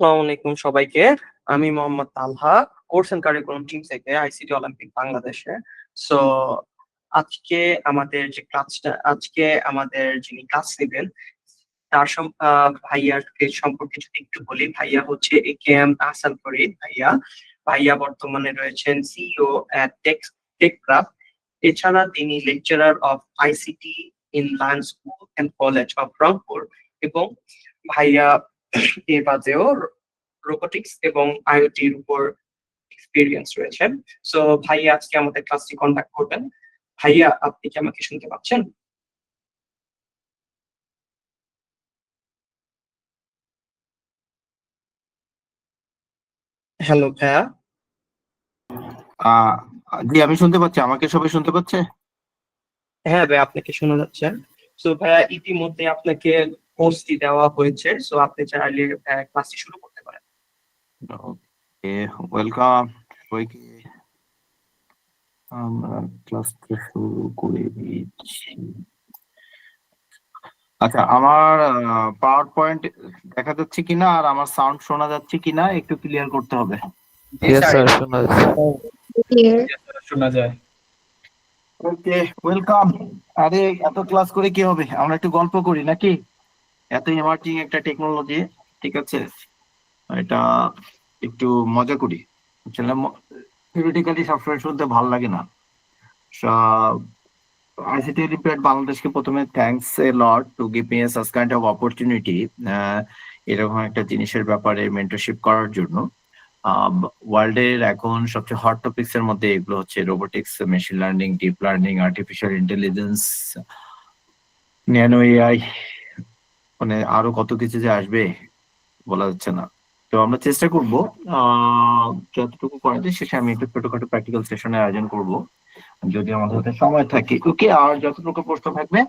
আসসালামু আলাইকুম সবাইকে। আমি মোহাম্মদ তালহা, কোর্স এন্ড কারিকুলাম টিম থেকে আইসিটি অলিম্পিক বাংলাদেশে। সো আজকে আমাদের যিনি ক্লাস নেবেন ভাইয়ার সম্পর্কে যদি একটু বলি, ভাইয়া হচ্ছে AKM আহসান ফরিদ ভাইয়া। ভাইয়া বর্তমানে রয়েছেন সিইও এট টেকক্রাফট। এছাড়া তিনি lecturer of ICT in Lions school and college of Rangpur, এবং ভাইয়া এর বাদেও রোবোটিক্স এবং আইওটির উপর এক্সপিরিয়েন্স রয়েছে। সো ভাইয়া আজকে আমাদের ক্লাসটি কন্ডাক্ট করবেন। ভাইয়া, আপনি কি আমাকে শুনতে পাচ্ছেন? হ্যালো ভাইয়া। আহ জি, আমি শুনতে পাচ্ছি। আমাকে সবাই শুনতে পাচ্ছে? হ্যাঁ ভাই, আপনাকে শোনা যাচ্ছে। সো ভাইয়া, ইতিমধ্যে আপনাকে কোর্সটি দেওয়া হয়েছে, সো আপনি চাইলে ক্লাসটি শুরু করতে পারেন। ওকে, ওয়েলকাম সবাইকে। আমরা ক্লাসটা শুরু করে দিচ্ছি। আচ্ছা, আমার পাওয়ার পয়েন্ট দেখা যাচ্ছে কিনা আর আমার সাউন্ড শোনা যাচ্ছে কিনা একটু ক্লিয়ার করতে হবে। শোনা যায়। ওকে, ওয়েলকাম। আরে, এত ক্লাস করে কি হবে, আমরা একটু গল্প করি নাকি? এত ইমার্জিং একটা টেকনোলজি, ঠিক আছে, এটা একটু মজা করি। থিওরিটিক্যালি সবসময় শুনতে ভালো লাগে না। আইসিটি রিপেয়ার বাংলাদেশকে প্রথমে thanks a lot to give me such kind of opportunity, এরকম একটা জিনিসের ব্যাপারে মেন্টরশিপ করার জন্য। ওয়ার্ল্ডের এখন সবচেয়ে হট টপিকস এর মধ্যে এগুলো হচ্ছে robotics, machine learning, deep learning, artificial intelligence, nano AI, মানে আরো কত কিছু যে আসবে বলা যাচ্ছে না। তো আমরা চেষ্টা করব যতটুকু করা যায় শেষে আমি একটু ছোটখাটো প্র্যাকটিক্যাল সেশনের আয়োজন করব যদি আমাদের হাতে সময় থাকে। ওকে, আর যতটুকু প্রশ্ন থাকবে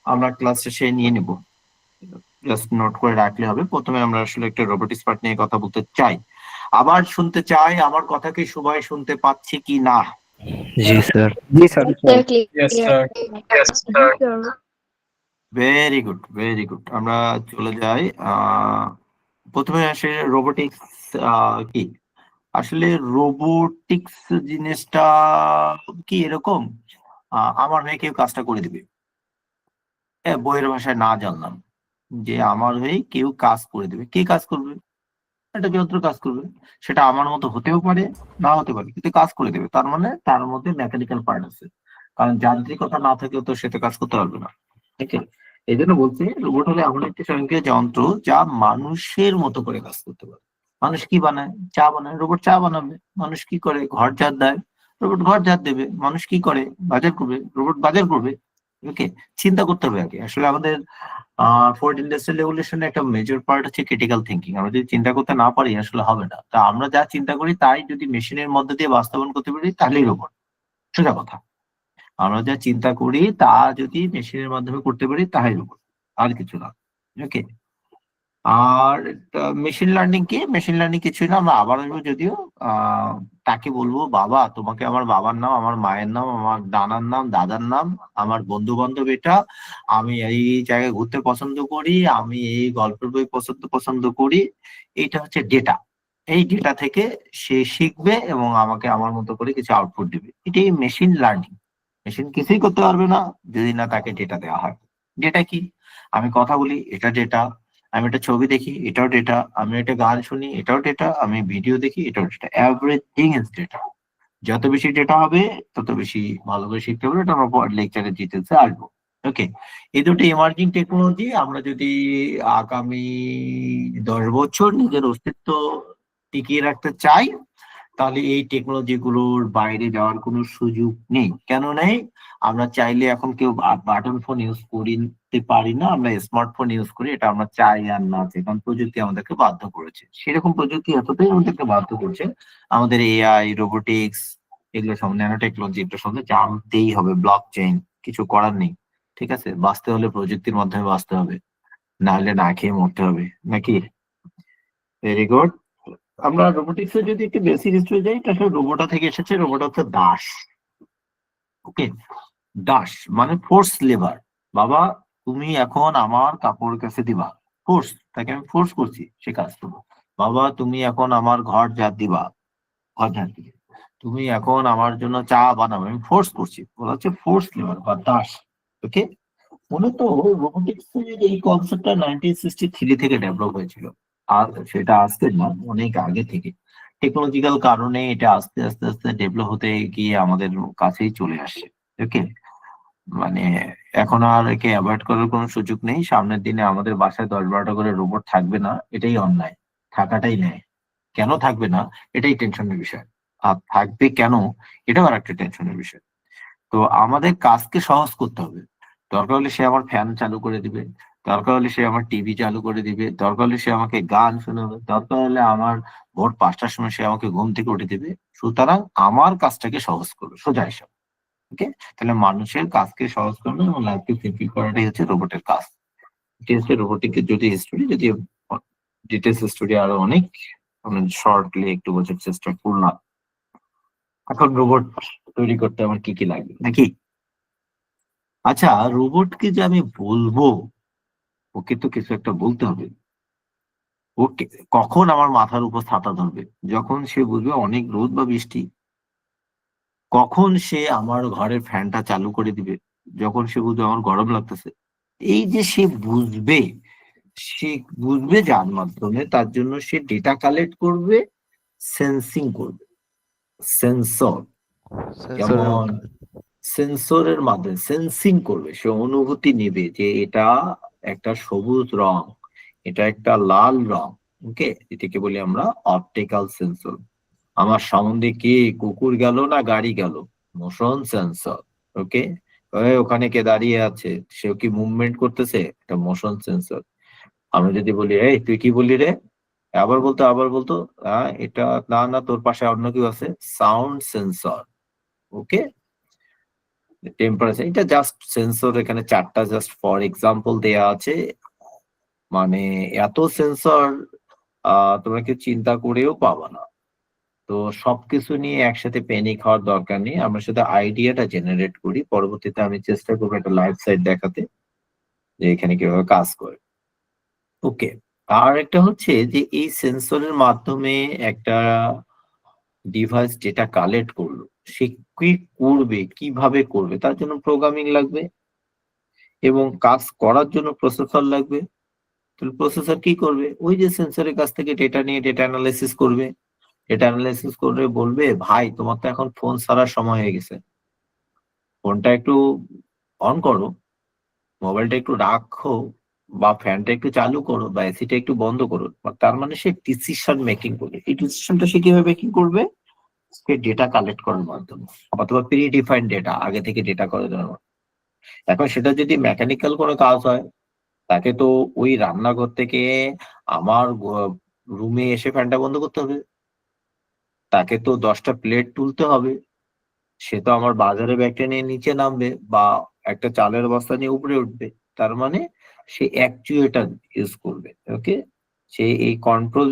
আমরা ক্লাস শেষে নিয়ে নিব, জাস্ট নোট করে রাখলে হবে। প্রথমে আমরা আসলে একটা রোবোটিক্স পার্ট নিয়ে কথা বলতে চাই, আবার শুনতে চাই আমার কথা কি সবাই শুনতে পাচ্ছে কি না? জি স্যার। জি sir. Yes, sir. Very good, very good. আমরা চলে যাই। প্রথমে আসে রোবোটিক্স কি। আসলে রোবোটিক্স জিনিসটা কি এরকম আমার হয়ে কেউ কাজটা করে দিবে, বইয়ের ভাষায় না জানলাম যে আমার হয়ে কেউ কাজ করে দেবে। কে কাজ করবে? একটা যন্ত্র কাজ করবে। সেটা আমার মতো হতেও পারে, না হতে পারে, কিন্তু কাজ করে দেবে। তার মানে তার মধ্যে মেকানিক্যাল পার্ট আছে, কারণ যান্ত্রিকতা না থাকলেও তো সেটা কাজ করতে পারবে না। ঠিক আছে, এই জন্য বলছি রোবট হলে এমন একটি স্বয়ংক্রিয় যন্ত্র যা মানুষের মতো করে কাজ করতে পারে। মানুষ কি বানায়? চা বানায়, রোবট চা বানাবে। মানুষ কি করে? ঘর ঝাড় দেয়, রোবট ঘর ঝাড় দেবে। মানুষ কি করে? বাজার করবে, রোবট বাজার করবে। ওকে, চিন্তা করতে হবে আগে। আসলে আমাদের ফোর্থ ইন্ডাস্ট্রিয়াল রেভলিউশনের একটা মেজর পার্ট হচ্ছে ক্রিটিক্যাল থিঙ্কিং। আমরা যদি চিন্তা করতে না পারি আসলে হবে না। তা আমরা যা চিন্তা করি তাই যদি মেশিনের মধ্যে দিয়ে বাস্তবায়ন করতে পারি তাহলেই রোবট। সোজা কথা, আমরা যা চিন্তা করি তা যদি মেশিনের মাধ্যমে করতে পারি তাই রোবট, আর কিছু না। ওকে, আর মেশিন লার্নিং কি? মেশিন লার্নিং কিছুই না, আমরা আবার আসবো যদিও। তাকে বলবো, বাবা তোমাকে আমার বাবার নাম, আমার মায়ের নাম, আমার নানার নাম, দাদার নাম, আমার বন্ধু বান্ধব এটা, আমি এই জায়গায় ঘুরতে পছন্দ করি, আমি এই গল্পের বই পছন্দ করি। এইটা হচ্ছে ডেটা। এই ডেটা থেকে সে শিখবে এবং আমাকে আমার মতো করে কিছু আউটপুট দিবে। এটাই মেশিন লার্নিং। মেশিন কিছুই করতে পারবে না যদি না তাকে ডেটা দেওয়া হয়। ডেটা কি? আমি কথা বলি, এটা ডেটা। আমি একটা ছবি দেখি, এটাও ডেটা। আমি একটা গান শুনি, এটাও ডেটা। আমি ভিডিও দেখি, এটাও ডেটা। Everything is data. যত বেশি ডেটা হবে তত বেশি ভালো করে শিখতে পারবে। এটা আমরা লেকচারের ডিটেলসে আসবো। ওকে, এই দুটো এমার্জিং টেকনোলজি আমরা যদি আগামী 10 বছর নিজের অস্তিত্ব টিকিয়ে রাখতে চাই তাহলে এই টেকনোলজি গুলোর বাইরে যাওয়ার কোনো সুযোগ নেই। কেন নেই? আমরা চাইলে এখন কেউ বাটন ফোন ইউজ করতে পারি না, আমরা স্মার্টফোন ইউজ করি। এটা আমরা চাই আর না চাই, কারণ প্রযুক্তি আমাদেরকে বাধ্য করেছে। সেরকম প্রযুক্তি এতটাই আমাদেরকে বাধ্য করছে, আমাদের এআই, রোবোটিক্স, এগুলো সব ন্যানো টেকনোলজি, এগুলো সঙ্গে জানতেই হবে। ব্লক চেইন, কিছু করার নেই। ঠিক আছে, বাঁচতে হলে প্রযুক্তির মাধ্যমে বাঁচতে হবে, না হলে না খেয়ে মরতে হবে নাকি? Very good. আমরা রোবোটিক্স এর যদি একটু বেসিক হিস্ট্রি যাই, তাহলে রোবোটা থেকে এসেছে। রোবোট হচ্ছে দাস। ওকে, দাস মানে ফোর্স লেবার। বাবা, তুমি এখন আমার কাপড় কাছে দিবা, ফোর্স, তাকে আমি ফোর্স করছি সে কাজ করবো। বাবা তুমি এখন আমার ঘর ঝাড় দিবা, ঘর ঝাড় দিবে, তুমি এখন আমার জন্য চা বানাবে, আমি ফোর্স করছি, বলা হচ্ছে ফোর্স লেবার বা দাস। ওকে, মূলত রোবোটিক্স এর এই কনসেপ্টটা 1963 থেকে ডেভেলপ হয়েছিল, আর সেটা আজকে না, অনেক আগে থেকে টেকনোলজিক্যাল কারণে এটা আস্তে আস্তে আস্তে ডেভেলপ হতে গিয়ে আমাদের কাছেই চলে আসছে। ওকে, মানে এখন আর একে অ্যাভয়েড করার কোনো সুযোগ নেই। সামনের দিনে আমাদের বাসায় 10-12টা করে রোবট থাকবে না, এটাই অন্যায়, থাকাটাই নেই। কেন থাকবে না এটাই টেনশনের বিষয়, আর থাকবে কেন এটাও আর একটা টেনশনের বিষয়। তো আমাদের কাজকে সহজ করতে হবে। দরকার হলে সে আমার ফ্যান চালু করে দিবে, দরকার হলে সে আমার টিভি চালু করে দিবে, দরকার হলে সে আমাকে গান শোনাবে, দরকার হলে আমার ভোর 5টার সময় সে আমাকে ঘুম থেকে উঠে দিবে। সুতরাং আমার কাজটাকে সহজ করবে, সোজা হিসাব। ওকে, তাহলে মানুষের কাজকে সহজ করানো এবং লাইফকে সিম্পল করাটাই হচ্ছে রোবটের কাজ। এটি হচ্ছে রোবোটিকের যদি হিস্টোরি, যদি ডিটেলস হিস্টোরি আরো অনেক শর্টলি একটু বোঝার চেষ্টা করলাম। এখন রোবট তৈরি করতে আমার কি কি লাগবে নাকি? আচ্ছা, রোবটকে যে আমি বলবো, ওকে তো কিছু একটা বলতে হবে। ওকে, কখন আমার মাথার উপর ছাতা ধরবে? যখন সে বুঝবে অনেক রোদ বা বৃষ্টি। কখন সে আমার ঘরের ফ্যানটা চালু করে দিবে? যখন সে বুঝবে আমার গরম লাগতেছে। এই যে সে বুঝবে, সে বুঝবে যার মাধ্যমে, তার জন্য সে ডেটা কালেক্ট করবে, সেন্সিং করবে, সেন্সর। সেন্সরের যেমন মতো। সেন্সরের মাধ্যমে সেন্সিং করবে, সে অনুভূতি নেবে যে এটা একটা সবুজ রং, এটা একটা লাল রং। ওকে, এটাকে বলি আমরা অপটিক্যাল সেন্সর। আমার সম্বন্ধে কে, কুকুর গেল না গাড়ি গেল, মোশন সেন্সর। ওকে, ওখানে কে দাঁড়িয়ে আছে, সে কি মুভমেন্ট করতেছে, এটা মোশন সেন্সর। আমি যদি বলি এই তুই কি বললি রে, আবার বলতো এটা না না, তোর পাশে অন্য কেউ আছে, সাউন্ড সেন্সর। ওকে, টেম্পারেচার, এটা জাস্ট সেন্সর, এখানে 4টা জাস্ট ফর এক্সাম্পল দেয়া আছে। মানে এত সেন্সর তোমরা কি চিন্তা করেও পাবা না। তো সবকিছু নিয়ে একসাথে প্যানিক হওয়ার দরকার নেই, আমরা শুধু আইডিয়াটা জেনারেট করি, পরবর্তীতে আমি চেষ্টা করবো একটা লাইভ সাইট দেখাতে যে এখানে কিভাবে কাজ করে। ওকে, আর একটা হচ্ছে যে এই সেন্সরের মাধ্যমে একটা ডিভাইস যেটা কালেক্ট করলো, সে কি করবে, কিভাবে করবে, তার জন্য প্রোগ্রামিং লাগবে এবং কাজ করার জন্য প্রসেসর লাগবে। তাহলে প্রসেসর কি করবে, ওই যে সেন্সরের কাছ থেকে ডেটা নিয়ে ডেটা অ্যানালাইসিস করবে। ডেটা অ্যানালাইসিস করে বলবে ভাই তোমার তো এখন ফোন ছাড়ার সময় হয়ে গেছে, ফোনটা একটু অন করো, মোবাইলটা একটু রাখো, বা ফ্যানটা একটু চালু করো, বা এসিটা একটু বন্ধ করো। তার মানে সে ডিসিশন মেকিং করবে। এই ডিসিশনটা সে কিভাবে মেকিং করবে, সে ডেটা কালেক্ট করার মাধ্যমে, অথবা প্রি ডিফাইন্ড ডেটা, আগে থেকে ডেটা করে দেওয়ার মাধ্যমে। এখন সেটা যদি মেকানিক্যাল কোনো কাজ হয়, তাকে তো ওই রান্নাঘর থেকে আমার রুমে এসে ফ্যানটা বন্ধ করতে হবে, তাকে তো 10টা প্লেট তুলতে হবে, সে তো আমার বাজারে ব্যাগটা নিয়ে নিচে নামবে, বা একটা চালের বস্তা নিয়ে উপরে উঠবে। তার মানে সে অ্যাকচুয়েটর ইউজ করবে। ওকে, সে এই কন্ট্রোল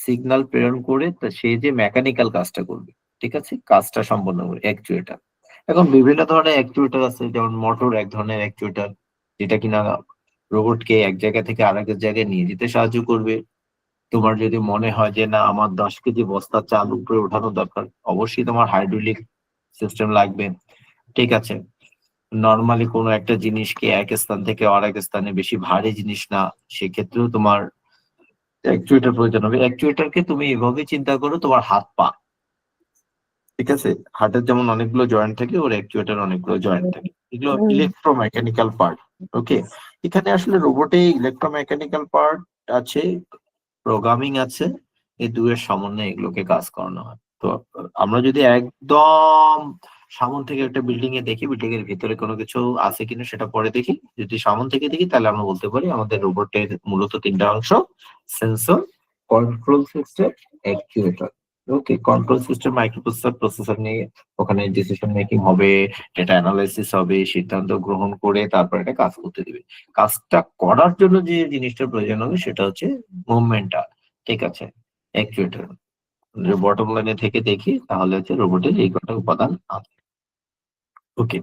সিগন্যাল প্রেরণ করে সে যে মেকানিক্যাল কাজটা করবে, ঠিক আছে, কাজটা সম্পন্ন করে অ্যাকচুয়েটর। এখন বিভিন্ন ধরনের অ্যাকচুয়েটর আছে, যেমন মোটর এক ধরনের অ্যাকচুয়েটর, যেটা কিনা রোবটকে এক জায়গা থেকে আরেক জায়গায় নিয়ে যেতে সাহায্য করবে। তোমার যদি মনে হয় যে না আমার 10 কেজি বস্তা চাল উপরে ওঠানো দরকার, অবশ্যই তোমার হাইড্রোলিক সিস্টেম লাগবে। ঠিক আছে, নর্মালি কোনো একটা জিনিসকে এক স্থান থেকে আরেক স্থানে, বেশি ভারী জিনিস না, সেক্ষেত্রেও তোমার অ্যাকচুয়েটর প্রয়োজন হবে। অ্যাকচুয়েটরকে তুমি এভাবে চিন্তা করো, তোমার হাত পা, ঠিক আছে, হার্টের যেমন অনেকগুলো জয়েন্ট থাকে, ওর অ্যাকচুয়েটর অনেকগুলো জয়েন্ট থাকে, এগুলো ইলেকট্রোমেকানিক্যাল পার্ট। ওকে, এখানে আসলে রোবটে ইলেকট্রোমেকানিক্যাল পার্ট আছে, প্রোগ্রামিং আছে, এই দুয়ের সমন্বয়ে এগুলোকে কাজ করানো হয়। তো আমরা যদি একদম সামন থেকে একটা বিল্ডিং এ দেখি, বিল্ডিং এর ভিতরে কোনো কিছু আছে কিনা সেটা পরে দেখি, যদি সামন থেকে দেখি তাহলে আমরা বলতে পারি আমাদের রোবটের মূলত 3টা অংশ: সেন্সর, কন্ট্রোল সিস্টেম, অ্যাকচুয়েটর। ওকে, কন্ট্রোল সিস্টেম মাইক্রোপ্রসেসর, প্রসেসর নিয়ে ওখানে ডিসিশন মেকিং হবে, ডেটা অ্যানালাইসিস হবে, সিদ্ধান্ত গ্রহণ করে তারপর এটা কাজ করতে দিবে। কাজটা করার জন্য যে জিনিসটা প্রয়োজন হবে সেটা হচ্ছে মুভমেন্টটা, ঠিক আছে, অ্যাকচুয়েটর। বটম লাইনে থেকে দেখি তাহলে হচ্ছে রোবটের এই কটা উপাদান আছে। ওকে,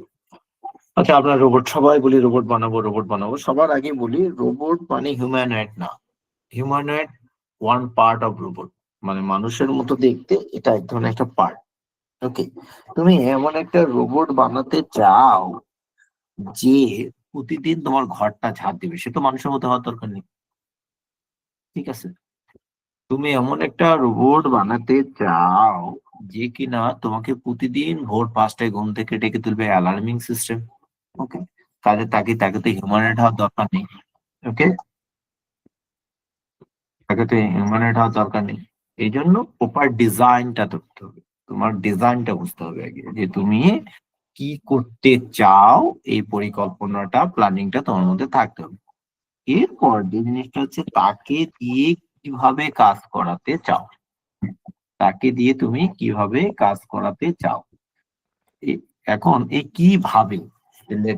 আচ্ছা, আমরা রোবট সবাই বলি রোবট বানাবো, রোবট বানাবো, সবার আগে বলি রোবট মানে হিউম্যানয়েড না। Humanoid one part of robot, মানে মানুষের মতো দেখতে, এটা এক ধরনের একটা পার্ট। ওকে, তুমি এমন একটা রোবট বানাতে চাও যে প্রতিদিন তোমার ঘরটা ঝাড় দিবে, সে তো মানুষের মতো হওয়ার দরকার নেই, ঠিক আছে? তুমি এমন একটা রোবট বানাতে চাও যে কিনা তোমাকে প্রতিদিন ভোর 5টায় ঘুম থেকে ডেকে তুলবে, অ্যালার্মিং সিস্টেম। ওকে, কাজে তাকে তো হিউম্যানয়েড হওয়ার দরকার নেই। ওকে, তাকে তো হিউম্যানয়েড হওয়ার দরকার নেই। এই জন্য প্রপার ডিজাইনটা ধরতে হবে, তোমার ডিজাইনটা বুঝতে হবে আগে, যে তুমি কি করতে চাও, এই পরিকল্পনাটা, প্ল্যানিংটা তোমার মধ্যে থাকতে হবে। এরপর যে জিনিসটা হচ্ছে, তাকে দিয়ে কিভাবে কাজ করাতে চাও, তাকে দিয়ে তুমি কিভাবে কাজ করাতে চাও। এখন এই কিভাবে,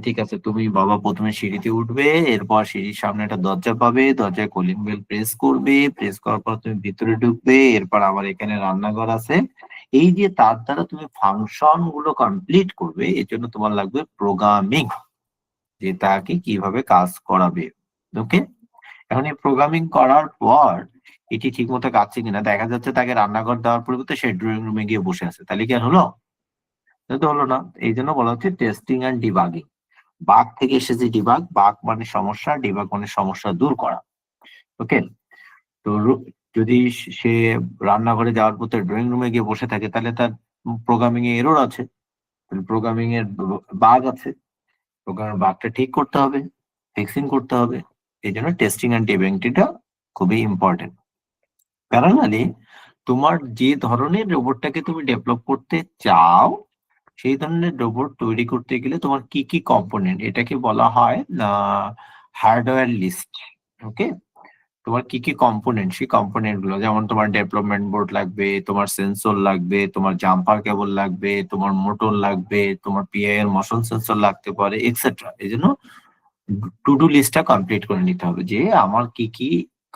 ঠিক আছে, তুমি বাবা প্রথমে সিঁড়িতে উঠবে, এরপর সিঁড়ির সামনে একটা দরজা পাবে, দরজায় কলিং বেল প্রেস করবে, প্রেস করার পর তুমি ভিতরে ঢুকবে, এরপর আমার এখানে রান্নাঘর আছে। এই যে তার দ্বারা তুমি ফাংশন গুলো কমপ্লিট করবে, এর জন্য তোমার লাগবে প্রোগ্রামিং, যে তাকে কিভাবে কাজ করাবে। ওকে, এখন এই প্রোগ্রামিং করার পর এটি ঠিক মতো কাটছে কিনা দেখা যাচ্ছে, তাকে রান্নাঘর দেওয়ার পরিবর্তে সে ড্রয়িং রুমে গিয়ে বসে আছে, তাহলে কি আর হলো? এটা তো হলো না। এই জন্য বলা হচ্ছে টেস্টিং অ্যান্ড ডিবাগিং। বাগ থেকে এসেছে ডিবাগ, বাগ মানে সমস্যা, ডিবাগ মানে সমস্যা দূর করা। ওকে, তো যদি সে রান্নাঘরে যাওয়ার পথে ড্রয়িং রুমে গিয়ে বসে থাকে, তাহলে তার প্রোগ্রামিং এ এরর আছে, প্রোগ্রামিং এর বাগ আছে, প্রোগ্রামের বাগটা ঠিক করতে হবে, ফিক্সিং করতে হবে। এই জন্য টেস্টিং অ্যান্ড ডিবাগিংটা খুবই ইম্পর্টেন্ট। প্যারালালি তোমার যে ধরনের রোবটটাকে তুমি ডেভেলপ করতে চাও, সেই ধরনের রোবট তৈরি করতে গেলে তোমার কি কি কম্পোনেন্ট, এটাকে বলা হয় হার্ডওয়্যার লিস্ট। ওকে, তোমার কি কি কম্পোনেন্ট, সেই কম্পোনেন্ট গুলো, যেমন তোমার ডেভেলপমেন্ট বোর্ড লাগবে, তোমার সেন্সর লাগবে, তোমার জাম্পার কেবল লাগবে, তোমার মোটর লাগবে, তোমার পিআই এর মোশন সেন্সর লাগতে পারে, এক্সেট্রা। এই জন্য টু ডু লিস্টটা কমপ্লিট করে নিতে হবে, যে আমার কি কি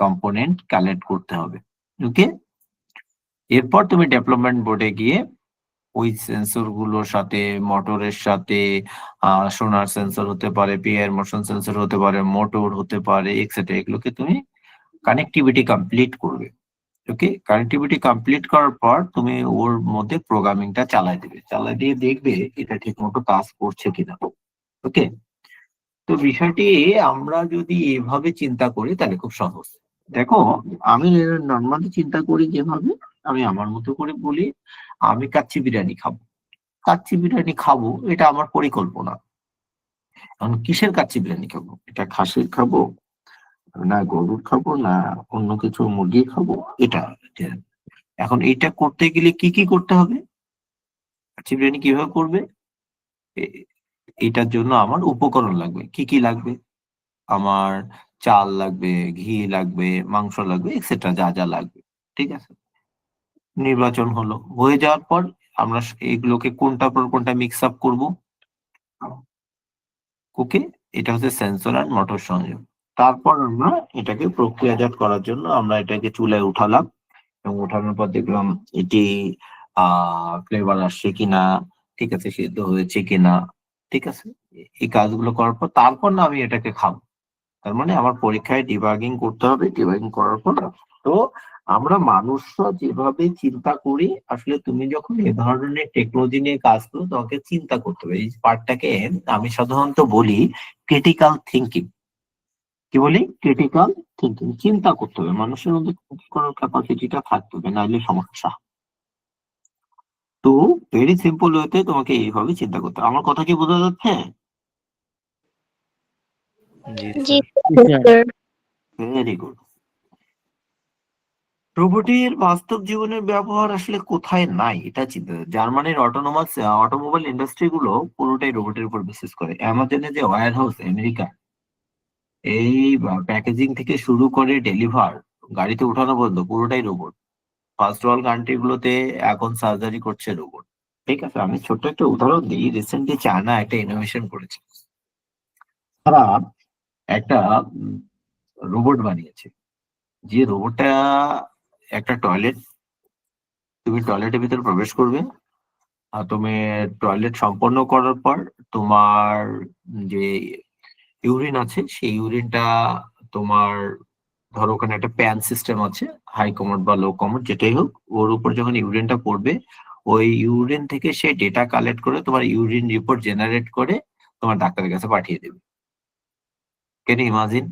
কম্পোনেন্ট কালেক্ট করতে হবে। ওকে, এরপর তুমি ডেভেলপমেন্ট বোর্ডে গিয়ে ওই সেন্সর গুলোর সাথে, মোটরের সাথে, সোনার সেন্সর হতে পারে, পিআই মোশন সেন্সর হতে পারে, মোটর হতে পারে, এক্সেট্রা, এগুলোকে তুমি কানেক্টিভিটি কমপ্লিট করবে। ওকে, কানেক্টিভিটি কমপ্লিট করার পর তুমি ওর মধ্যে প্রোগ্রামিংটা চালাই দিবে, চালাই দিয়ে দেখবে এটা ঠিক মতো কাজ করছে কিনা। ওকে, তো বিষয়টি আমরা যদি এভাবে চিন্তা করি তাহলে খুব সহজ। দেখো, আমি নর্মালি চিন্তা করি যেভাবে, আমি আমার মতো করে বলি, আমি কাচ্চি বিরিয়ানি খাবো, কাচ্চি বিরিয়ানি খাবো, এটা আমার পরিকল্পনা। এখন কিসের কাচ্চি বিরিয়ানি খাবো, এটা খাসির খাবো, না গরুর খাবো, না অন্য কিছু মুরগি খাবো, এটা। এখন এটা করতে গেলে কি কি করতে হবে, কাচ্চি বিরিয়ানি কিভাবে করবে, এটার জন্য আমার উপকরণ লাগবে। কি কি লাগবে? আমার চাল লাগবে, ঘি লাগবে, মাংস লাগবে, এক্সেট্রা, যা যা লাগবে। ঠিক আছে, নির্বাচন হয়ে যাওয়ার পর আমরা এইগুলোকে কোনটার পর কোনটা মিক্স আপ করবো। ওকে, এটা হচ্ছে সেন্সর আর মোটর সংযোগ। তারপর আমরা এটাকে প্রক্রিয়াজাত করার জন্য আমরা এটাকে চুলায় উঠালাম, এবং উঠানোর পর দেখলাম এটি ফ্লেভার আসছে কিনা, ঠিক আছে, সিদ্ধ হয়েছে কিনা, ঠিক আছে। এই কাজগুলো করার পর তারপর না আমি এটাকে খাবো। তার মানে আমার পরীক্ষায় ডিবাগিং করতে হবে, ডিবাগিং করার পর। তো আমরা মানুষরা যেভাবে চিন্তা করি, আসলে তুমি যখন এ ধরনের টেকনোলজি নিয়ে কাজ করো, তোমাকে চিন্তা করতে হবে। এই পার্টটাকে আমি সাধারণত বলি ক্রিটিক্যাল থিঙ্কিং। কি বলি? ক্রিটিক্যাল থিঙ্কিং, চিন্তা করতে হবে, মানুষের মধ্যে চিন্তা করার ক্যাপাসিটিটা থাকতে হবে, নাহলে সমস্যা। তো ভেরি সিম্পল ওয়েতে তোমাকে এইভাবে চিন্তা করতে হবে। আমার কথা কি বোঝা যাচ্ছে? জি জি স্যার। স্যার। Very good. রোবটের বাস্তব জীবনের ব্যবহার আসলে কোথায় নাই, এটা চিন্তা। জার্মানির অটোমোবাইল ইন্ডাস্ট্রি গুলো পুরোটাই রোবটের উপর বিশেষ করে। অ্যামাজনের যে ওয়্যার হাউস আমেরিকা, এই প্যাকেজিং থেকে শুরু করে ডেলিভার, গাড়িতে উঠানো পর্যন্ত পুরোটাই রোবট। ফার্স্ট ওয়ার্ল্ড কান্ট্রি গুলোতে এখন সার্জারি করছে রোবট। ঠিক আছে, আমি ছোট্ট একটা উদাহরণ দিই। রিসেন্টলি চায়না একটা ইনোভেশন করেছে, তারা একটা রোবট বানিয়েছে, যে রোবটটা একটা টয়লেট, তুমি টয়লেটের ভিতরে প্রবেশ করবে, আর তুমি টয়লেট সম্পন্ন করার পর তোমার যে ইউরিন আছে, সেই ইউরিনটা তোমার ধরো ওখানে একটা প্যান সিস্টেম আছে, হাই কমোড বা লো কমোড যেটাই হোক, ওর উপর যখন ইউরিনটা পড়বে ওই ইউরিন থেকে সে ডেটা কালেক্ট করে তোমার ইউরিন রিপোর্ট জেনারেট করে তোমার ডাক্তারের কাছে পাঠিয়ে দেবে। Can you imagine?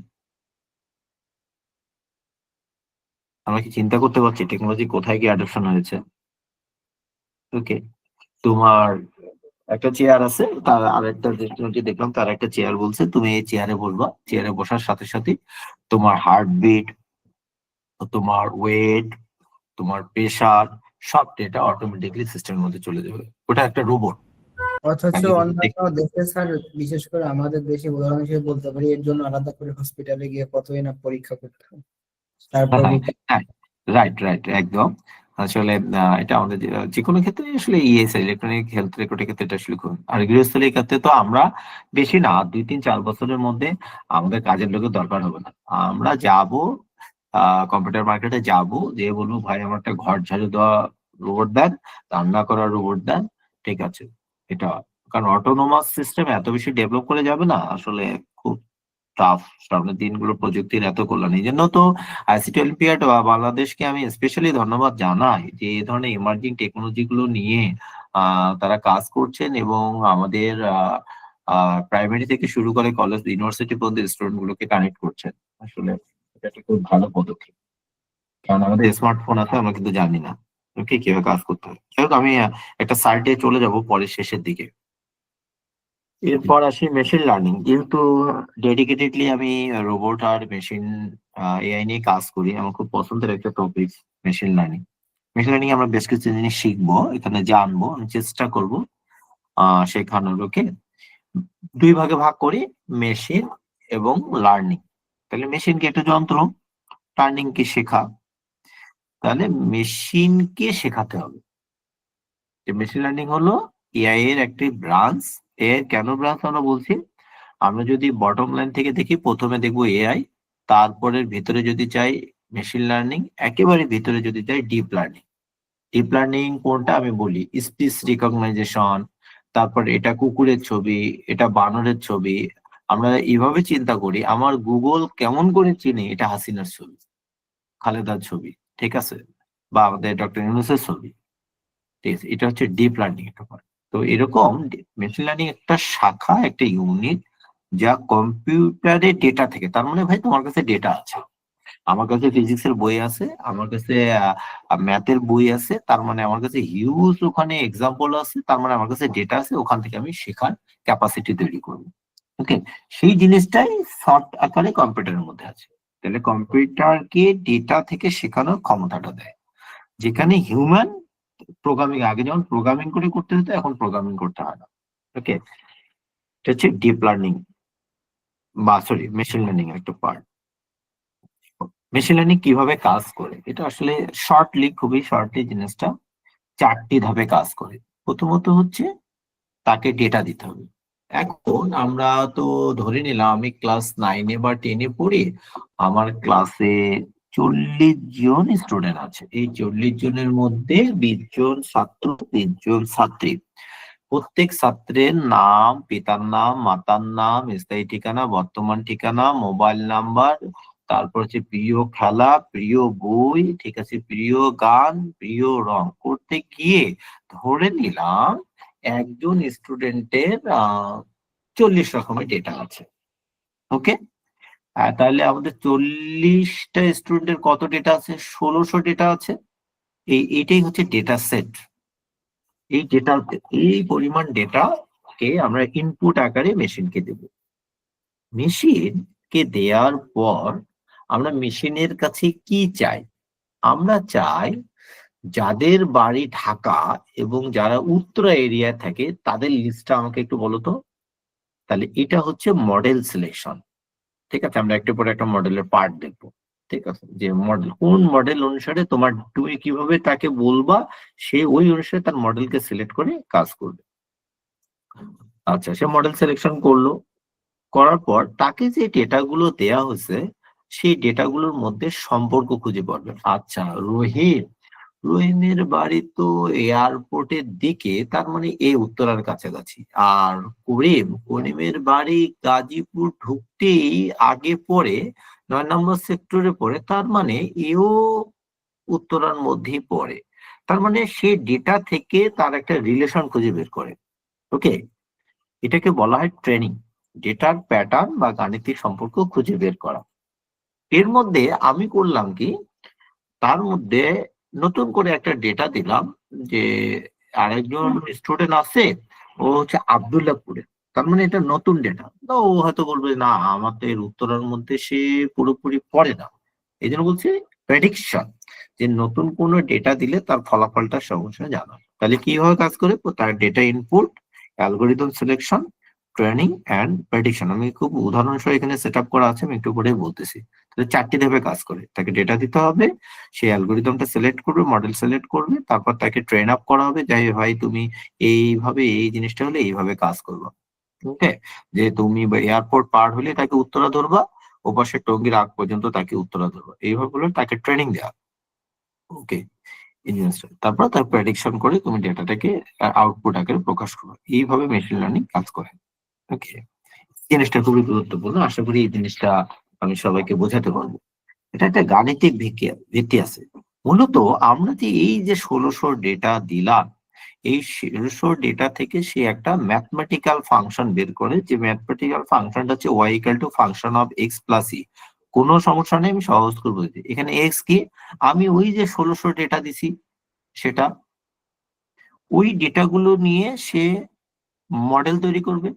আমরা কি চিন্তা করতে পারছি টেকনোলজি কোথায় গিয়ে অ্যাডপশন হয়েছে? ওকে, তোমার একটা চেয়ার আছে, তার আরেকটা যে দেখলাম তার একটা চেয়ার বলছে তুমি এই চেয়ারে বসবা, চেয়ারে বসার সাথে সাথে তোমার হার্টবিট, তোমার ওয়েট, তোমার প্রেসার, সব ডেটা অটোমেটিকলি সিস্টেমের মধ্যে চলে যাবে। ওটা একটা রোবট। অথচ অন্যান্য দেশে স্যার, বিশেষ করে আমাদের দেশে উদাহরণ হিসেবে বলতে পারি, এর জন্য আলাদা করে হসপিটালে গিয়ে কতই না পরীক্ষা করতে হয়, তারপর রাইট রাইট একদম। আসলে এটা আমাদের যে কোনো ক্ষেত্রে আসলে ইএসআই ইলেকট্রনিক হেলথ রেকর্ডের ক্ষেত্রে এটা আসলে খুব, আর গৃহস্থলীর ক্ষেত্রে তো আমরা বেশি না 2-3-4 বছরের মধ্যে আমাদের কাজের লোকের দরকার হবে না। আমরা যাব কম্পিউটার মার্কেটে যাব, যে বলবো ভাই আমার একটা ঘর ঝাড়ু দেওয়া রোবট দেন, রান্না করার রোবট দেন, ঠিক আছে। এটা কারণ অটোনোমাস সিস্টেম এত বেশি ডেভেলপ করে যাবে না, আসলে খুব টাফ সামনের দিনগুলো প্রযুক্তির এত কল্যাণ। এই জন্য তো আইসিটি অলিম্পিয়াড বাংলাদেশকে আমি স্পেশালি ধন্যবাদ জানাই যে এই ধরনের ইমার্জিং টেকনোলজি গুলো নিয়ে তারা কাজ করছেন এবং আমাদের প্রাইমারি থেকে শুরু করে কলেজ ইউনিভার্সিটি পর্যন্ত স্টুডেন্ট গুলোকে কানেক্ট করছেন। আসলে এটা একটা খুব ভালো পদক্ষেপ, কারণ আমাদের স্মার্টফোন আছে আমরা কিন্তু জানি না ওকে কিভাবে কাজ করতে হয়। যাই হোক, আমি একটা সাইটে চলে যাব পরের শেষের দিকে। এরপর আসি মেশিন লার্নিং। যেহেতু ডেডিকেটেডলি আমি রোবট আর মেশিন এআই নিয়ে কাজ করি, আমার খুব পছন্দের একটা topic machine learning. Machine learning আমরা বেশ কিছু জিনিস শিখবো, এখানে জানবো, আমি চেষ্টা করবো শেখানোর। ওকে, দুই ভাগে ভাগ করি, মেশিন এবং লার্নিং। তাহলে মেশিন কি একটা যন্ত্র, লার্নিং কি শেখা। তাহলে মেশিনকে শেখাতে হবে। যে মেশিন লার্নিং হলো এআই এর একটি ব্রাঞ্চ। এর কেন ব্রাঞ্চ আমরা বলছি, আমরা যদি বটম লাইন থেকে দেখি, প্রথমে দেখবো এআই, তারপরের ভিতরে যদি চাই মেশিন লার্নিং, একেবারে ভিতরে যদি চাই ডিপ লার্নিং। ডিপ লার্নিং কোনটা আমি বলি, স্পিচ রিকগনাইজেশন, তারপর এটা কুকুরের ছবি, এটা বানরের ছবি। আমরা এইভাবে চিন্তা করি, আমার গুগল কেমন করে চিনি এটা হাসিনার ছবি, খালেদার ছবি, ঠিক আছে, বা আমাদের ডক্টর ইউনূসের ছবি, ঠিক আছে। এটা হচ্ছে ডিপ লার্নিং একটা part। তো এরকম মেশিন লার্নিং একটা শাখা, একটা ইউনিট, যা কম্পিউটারের ডেটা থেকে, তার মানে ভাই তোমার কাছে ডেটা আছে, আমার কাছে ফিজিক্সের বই আছে, আমার কাছে ম্যাথের বই আছে, তার মানে আমার কাছে হিউজ ওখানে এক্সাম্পল আছে, তার মানে আমার কাছে ডেটা আছে, ওখান থেকে আমি শেখার ক্যাপাসিটি তৈরি করবো। ওকে, সেই জিনিসটাই সফট আকারে কম্পিউটারের মধ্যে আছে। তাহলে কম্পিউটারকে ডেটা থেকে শেখানোর ক্ষমতাটা দেয়, যেখানে হিউম্যান প্রোগ্রামিং, আগে যেমন প্রোগ্রামিং করে করতে হতো, এখন প্রোগ্রামিং করতে হয় না। ওকে, এটা হচ্ছে ডিপ লার্নিং বা সরি মেশিন লার্নিং একটা পার্ট। মেশিন লার্নিং কিভাবে কাজ করে, এটা আসলে শর্টলি, খুবই শর্টলি জিনিসটা 4টি ধাপে কাজ করে। প্রথমত হচ্ছে তাকে ডেটা দিতে হবে। এখন আমরা তো ধরে নিলাম আমি ক্লাস 9-এ বা 10-এ পড়ি, আমার ক্লাসে 40 জন স্টুডেন্ট আছে। এই 40 জনের মধ্যে 20 জন ছাত্র, 30 জন ছাত্রী। প্রত্যেক ছাত্রের নাম, পিতার নাম, মাতার নাম, স্থায়ী ঠিকানা, বর্তমান ঠিকানা, মোবাইল নাম্বার, তারপর হচ্ছে প্রিয় খেলা, প্রিয় বই, ঠিক আছে, প্রিয় গান, প্রিয় রং করতে গিয়ে ধরে নিলাম একজন স্টুডেন্টের 40 রকমের ডেটা আছে। ওকে, তাহলে আমাদের 40টা স্টুডেন্টের কত ডেটা আছে, 1600 ডেটা আছে। এইটাই হচ্ছে ডেটা সেট। এই ডেটা, এই পরিমাণ ডেটা কে আমরা ইনপুট আকারে মেশিনকে দেব। মেশিনকে দেওয়ার পর আমরা মেশিনের কাছে কি চাই, আমরা চাই যাদের বাড়ি ঢাকা এবং যারা উত্তরা এরিয়ায় থাকে তাদের লিস্টটা আমাকে একটু বলো তো। তাহলে এটা হচ্ছে মডেল সিলেকশন, ঠিক আছে। আমরা একটু পরে একটা মডেলের পার্ট দেখবো, ঠিক আছে, যে মডেল কোন মডেল অনুসারে তোমার, তুমি কিভাবে তাকে বলবা, সে ওই অনুসারে তার মডেলকে সিলেক্ট করে কাজ করবে। আচ্ছা, সে মডেল সিলেকশন করলো, করার পর তাকে যে ডেটাগুলো দেয়া হয়েছে সেই ডেটাগুলোর মধ্যে সম্পর্ক খুঁজে পাবে। আচ্ছা, রোহিত রহিমের বাড়ি তো এয়ারপোর্টের দিকে, তার মানে এ উত্তরার কাছাকাছি। আর করিমের বাড়ি গাজীপুর ঢুকতেই আগে পড়ে, 9 নম্বর সেক্টরে পড়ে, তার মানে এও উত্তরার মধ্যেই পড়ে। তার মানে সে ডেটা থেকে তার একটা রিলেশন খুঁজে বের করে। ওকে, এটাকে বলা হয় ট্রেনিং, ডেটার প্যাটার্ন বা গাণিতিক সম্পর্ক খুঁজে বের করা। এর মধ্যে আমি করলাম কি, তার মধ্যে নতুন করে একটা ডেটা দিলাম যে আরেকজন স্টুডেন্ট আছে, ও হচ্ছে আব্দুল্লাহপুরে। তার মানে এটা নতুন ডেটা, তো ও হয়তো বলবে না আমাদের উত্তরার মধ্যে সে পুরোপুরি পড়ে না। এই জন্য বলছি প্রেডিকশন, যে নতুন কোনো ডেটা দিলে তার ফলাফলটা সঙ্গে সঙ্গে জানা। তাহলে কিভাবে কাজ করে, তার data input, algorithm selection, training and prediction. আমি খুব উদাহরণ সহ এখানে সেট আপ করা আছে, আমি একটু করে বলতেছি। তাহলে 4টি ধাপে কাজ করে। তাকে ডেটা দিতে হবে, সে অ্যালগোরিদমটা সিলেক্ট করবে, মডেল সিলেক্ট করবে, তারপর তাকে ট্রেন আপ করা হবে, যাই ভাই তুমি এইভাবে এই জিনিসটা হলে এইভাবে কাজ করবা। ওকে, যে তুমি এয়ারপোর্ট পার হলে তাকে উত্তরা ধরবা, ওপাশে টঙ্গীর আগ পর্যন্ত তাকে উত্তরা ধরবা, এইভাবে বলে তাকে ট্রেনিং দেওয়া। ওকে, এই জিনিসটা তারপর তার প্রেডিকশন করে তুমি ডেটাটাকে আউটপুট আকারে প্রকাশ করো। এইভাবে মেশিন লার্নিং কাজ করে। ওকে, জিনিসটা খুবই গুরুত্বপূর্ণ, আশা করি এই জিনিসটা আমি সবাইকে বোঝাতে পারবো। এটা একটা গাণিতিক ভিত্তি আছে। মূলত আমরা যে এই যে 1600 ডেটা দিলাম, এই 1600 ডেটা থেকে সে একটা ম্যাথমেটিক্যাল ফাংশন বের করে, যে ম্যাথমেটিক্যাল ফাংশনটা হচ্ছে y equal to function of x plus E. কোনো সমস্যা নেই, আমি সহজ করে বলছি। এখানে x কি, আমি ওই যে 1600 ডেটা দিছি সেটা, ওই ডেটাগুলো নিয়ে সে মডেল তৈরি করবে।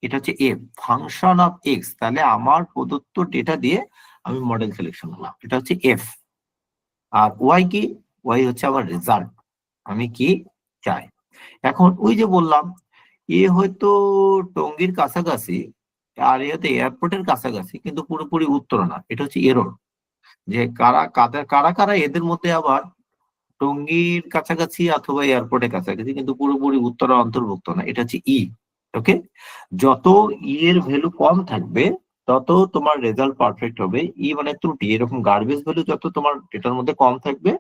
এটা হচ্ছে এফ, ফাংশন অফ এক্স। তাহলে আমার প্রদত্ত ডেটা দিয়ে আমি মডেল সিলেকশন করলাম, এটা হচ্ছে এফ। আর ওয়াই কি, ওয়াই হচ্ছে আমার রেজাল্ট, আমি কি চাই। এখন ওই যে বললাম, এ হয়তো টঙ্গীর কাছাকাছি আর এ হয়তো এয়ারপোর্টের কাছাকাছি, কিন্তু পুরোপুরি উত্তর না, এটা হচ্ছে এরর। যে কারা কারা এদের মধ্যে আবার টঙ্গীর কাছাকাছি অথবা এয়ারপোর্টের কাছাকাছি, কিন্তু পুরোপুরি উত্তরা অন্তর্ভুক্ত না, এটা হচ্ছে ই। ওকে, যত ই এর ভ্যালু কম থাকবে তত তোমার রেজাল্ট পারফেক্ট হবে। ই মানে ত্রুটি, এরকম গার্বেজ ভ্যালু যত তোমার ডেটার মধ্যে কম থাকবে।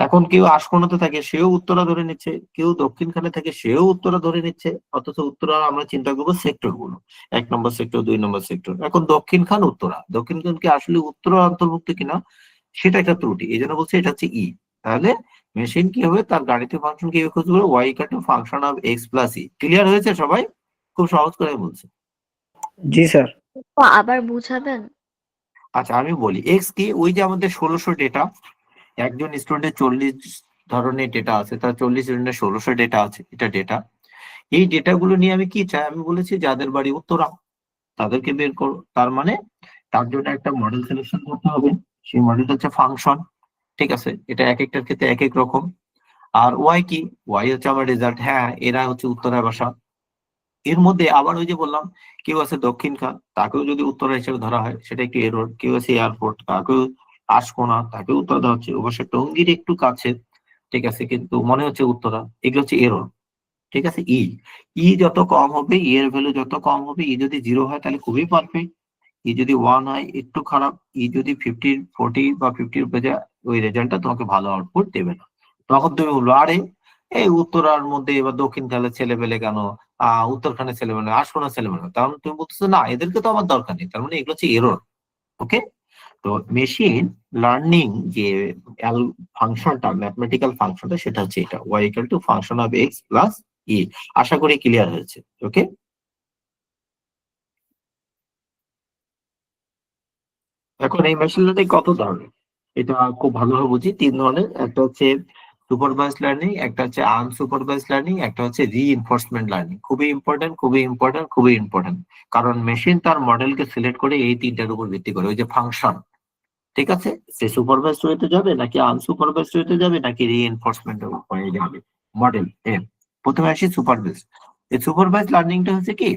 এখন কেউ আশকোনাতে থাকে সেও উত্তরা ধরে নিচ্ছে, কেউ দক্ষিণখানে থাকে সেও উত্তরা ধরে নিচ্ছে, অথচ উত্তরা আমরা চিন্তা করবো সেক্টর গুলো, 1 নম্বর সেক্টর, 2 নম্বর সেক্টর। এখন দক্ষিণখান উত্তরা, দক্ষিণখান কি আসলে উত্তরা অন্তর্ভুক্ত কিনা সেটা একটা ত্রুটি, এই জন্য বলছে এটা হচ্ছে ই। তাহলে মেশিন কি হবে, তার গাণিতিক ফাংশন কি খুঁজে বের, y equal to function of x plus e. Clear হয়েছে সবাই? খুব সহজ করে বলছে। জি স্যার। তো আবার বুঝাবেন? আচ্ছা আমি বলি, এক্স কি, ওই যে আমাদের 1600 ডেটা, একজন স্টুডেন্টের 40 ধরনের ডেটা আছে, তার 40 স্টুডেন্টের 1600 ডেটা আছে, এটা ডেটা। এই ডেটাগুলো নিয়ে আমি কি চাই, আমি বলেছি যাদের বাড়ি উত্তরা তাদেরকে বের করো। তার মানে তার জন্য একটা মডেল সিলেকশন করতে হবে, সেই মডেলটা হচ্ছে ফাংশন। ঠিক আছে, এটা এক একটার ক্ষেত্রে এক এক রকম। আর ওয়াই কি, ওয়াই হচ্ছে আমার রেজাল্ট। হ্যাঁ, এরা হচ্ছে উত্তরা বাসা। এর মধ্যে আবার ওই যে বললাম, কেউ আছে দক্ষিণখান, তাকেও যদি উত্তরা হিসেবে ধরা হয় সেটা একটু এরর। কেউ আছে এয়ারপোর্ট, তাকেও আশকোনা, তাকেও উত্তরা ধরা হচ্ছে, অবশ্য টঙ্গীর একটু কাছে, ঠিক আছে, কিন্তু মনে হচ্ছে উত্তরা, এগুলো হচ্ছে এরর। ঠিক আছে, ই, ই যত কম হবে, ই এর ভ্যালু যত কম হবে, ই যদি 0 হয় তাহলে খুবই পারফেক্ট, ই যদি 1 হয় একটু খারাপ, ই যদি 50, 40 বা 50 উপরে যায়, ওই রেজাল্টটা তোমাকে ভালো আউটপুট দেবে না। তখন তুমি বললো আরে এই উত্তরার মধ্যে এবার দক্ষিণ খানের ছেলে পেলে কেন, উত্তরখানের ছেলে পেলে, আশকোনার ছেলে পেলে, তখন তুমি বলতেছো না এদেরকে তো আমার দরকার নেই, তার মানে এগুলো হচ্ছে এরর। ওকে, তো মেশিন লার্নিং যে ফাংশনটা, ম্যাথমেটিক্যাল ফাংশনটা, সেটা হচ্ছে এটা, Y equal to function of x plus E. আশা করি ক্লিয়ার হয়েছে। ওকে, এখন এই মেশিন লার্নিং কত ধরনের, এটা খুব ভালোভাবে বুঝি। 3 ধরনের, একটা হচ্ছে সুপারভাইজ লার্নিং, একটা হচ্ছে আনসুপারভাইজ লার্নিং, একটা হচ্ছে রিইনফোর্সমেন্ট লার্নিং। খুবই ইম্পর্টেন্ট, খুবই ইম্পর্টেন্ট, খুবই ইম্পর্টেন্ট, কারণ মেশিন তার মডেলকে সিলেক্ট করে এই 3টার উপর ভিত্তি করে। ওই যে ফাংশন, ঠিক আছে, সে সুপারভাইজ ওয়েতে যাবে নাকি আনসুপারভাইজ ওয়েতে যাবে নাকি রিইনফোর্সমেন্ট ওয়ে যাবে, মডেল এম। প্রথমে আসি সুপারভাইজ। এই সুপারভাইজ লার্নিংটা হচ্ছে কি,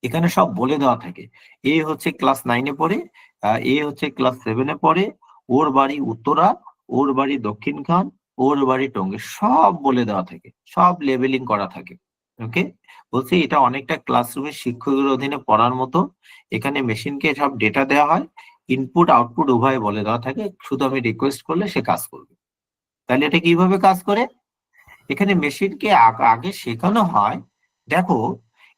এখানে সব বলে দেওয়া থাকে। এ হচ্ছে ক্লাস 9-এ পড়ে, এ হচ্ছে ক্লাস 7-এ পড়ে, ওর বাড়ি উত্তরা, ওর বাড়ি দক্ষিণখান, ওর বাড়ি টঙ্গী, সব বলে দেওয়া থাকে, সব লেবেলিং করা থাকে। ওকে, বলছে এটা অনেকটা ক্লাসরুমের শিক্ষকের অধীনে পড়ার মতো। এখানে মেশিনকে সব ডেটা দেওয়া হয়, ইনপুট আউটপুট উভয় বলে দেওয়া থাকে, শুধু আমি রিকোয়েস্ট করলে সে কাজ করবে। তাহলে এটা কিভাবে কাজ করে? এখানে মেশিনকে আগে শেখানো হয়, দেখো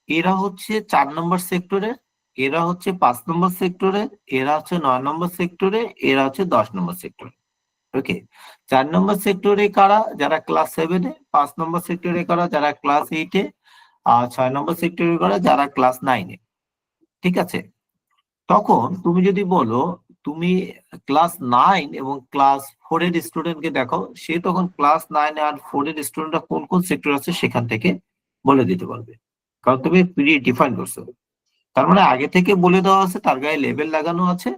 এরা হচ্ছে 4 নম্বর সেক্টরে, এরা হচ্ছে 5 নম্বর সেক্টরে, এরা হচ্ছে 9 নম্বর সেক্টরে, এরা হচ্ছে 10 নম্বর সেক্টরে। ওকে, 4 নম্বর সেক্টরে কারা? যারা ক্লাস 7-এ, 5 নম্বর সেক্টরে কারা? যারা ক্লাস 8-এ, আর 6 নম্বর সেক্টরে কারা? যারা ক্লাস 9-এ। ঠিক আছে, তখন তুমি যদি বলো তুমি ক্লাস 9 এবং ক্লাস 4 এর স্টুডেন্টকে দেখো, সে তখন ক্লাস 9 আর 4 এর স্টুডেন্টরা কোন কোন সেক্টর আছে সেখান থেকে বলে দিতে পারবে, কারণ তুমি প্রি ডিফাইন করছো। তার মানে আগে থেকে বলে দেওয়া আছে, তার গায়ে লেবেল লাগানো আছে,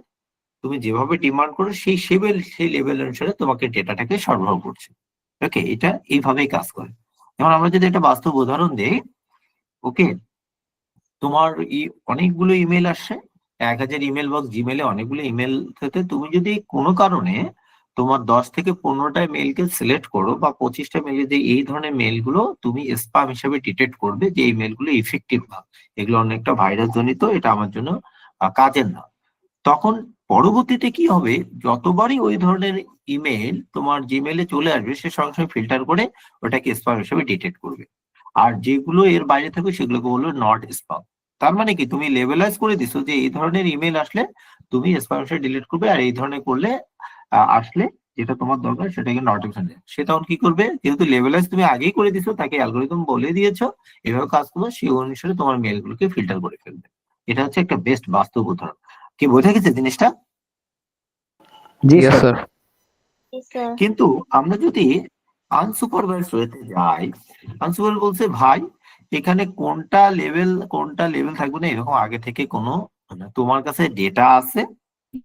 তুমি যেভাবে ডিমান্ড করো সেই লেভেল অনুসারে তোমাকে ডেটাটাকে সরবরাহ করছে। ওকে, এটা এইভাবেই কাজ করে। যেমন আমরা যদি একটা বাস্তব উদাহরণ দিই, ওকে, তোমার অনেকগুলো ইমেল আসছে, 1000 ইমেল বক্স জিমেলে অনেকগুলো ইমেল থেকে তুমি যদি কোনো কারণে তোমার 10 থেকে 15টা মেলকে সিলেক্ট করো বা 25টা মেলে, যে এই ধরনের মেলগুলো তুমি স্প্যাম হিসেবে ডিটেক্ট করবে, যে এই মেলগুলো ইফেক্টিভ না, এগুলো অনেকটা ভাইরাস জনিত, এটা আমার জন্য কাজের না, তখন পরবর্তীতে কি হবে, যতবারই ওই ধরনের ইমেল তোমার জিমেলে চলে আসবে, সে সঙ্গে সঙ্গে ফিল্টার করে ওটাকে স্প্যাম হিসেবে ডিটেক্ট করবে। আর যেগুলো এর বাইরে থাকবে সেগুলোকে বলবে নট স্প্যাম। তার মানে কি, তুমি লেভেলাইজ করে দিছো যে এই ধরনের ইমেল আসলে তুমি স্প্যাম হিসেবে ডিলিট করবে, আর এই ধরনের করলে আসলে যেটা তোমার দরকার সেটাকে নোটিফিকেশন দেবে। সে তখন কি করবে, যেহেতু লেভেলাইজ তুমি আগেই করে দিছো, তাকে অ্যালগোরিদম বলে দিয়েছো এভাবে কাজ করবে, সেই অনুসারে তোমার মেলগুলোকে ফিল্টার করে ফেলবে। এটা হচ্ছে একটা বেস্ট বাস্তব উদাহরণ। কি বোঝা গেছে জিনিসটা? জি স্যার। কিন্তু আমরা যদি আনসুপারভাইজড ওয়েতে যাই, আনসুপারভাইজড বলছে ভাই এখানে কোনটা লেভেল থাকবে না, এরকম আগে থেকে কোনো তোমার কাছে ডেটা আছে,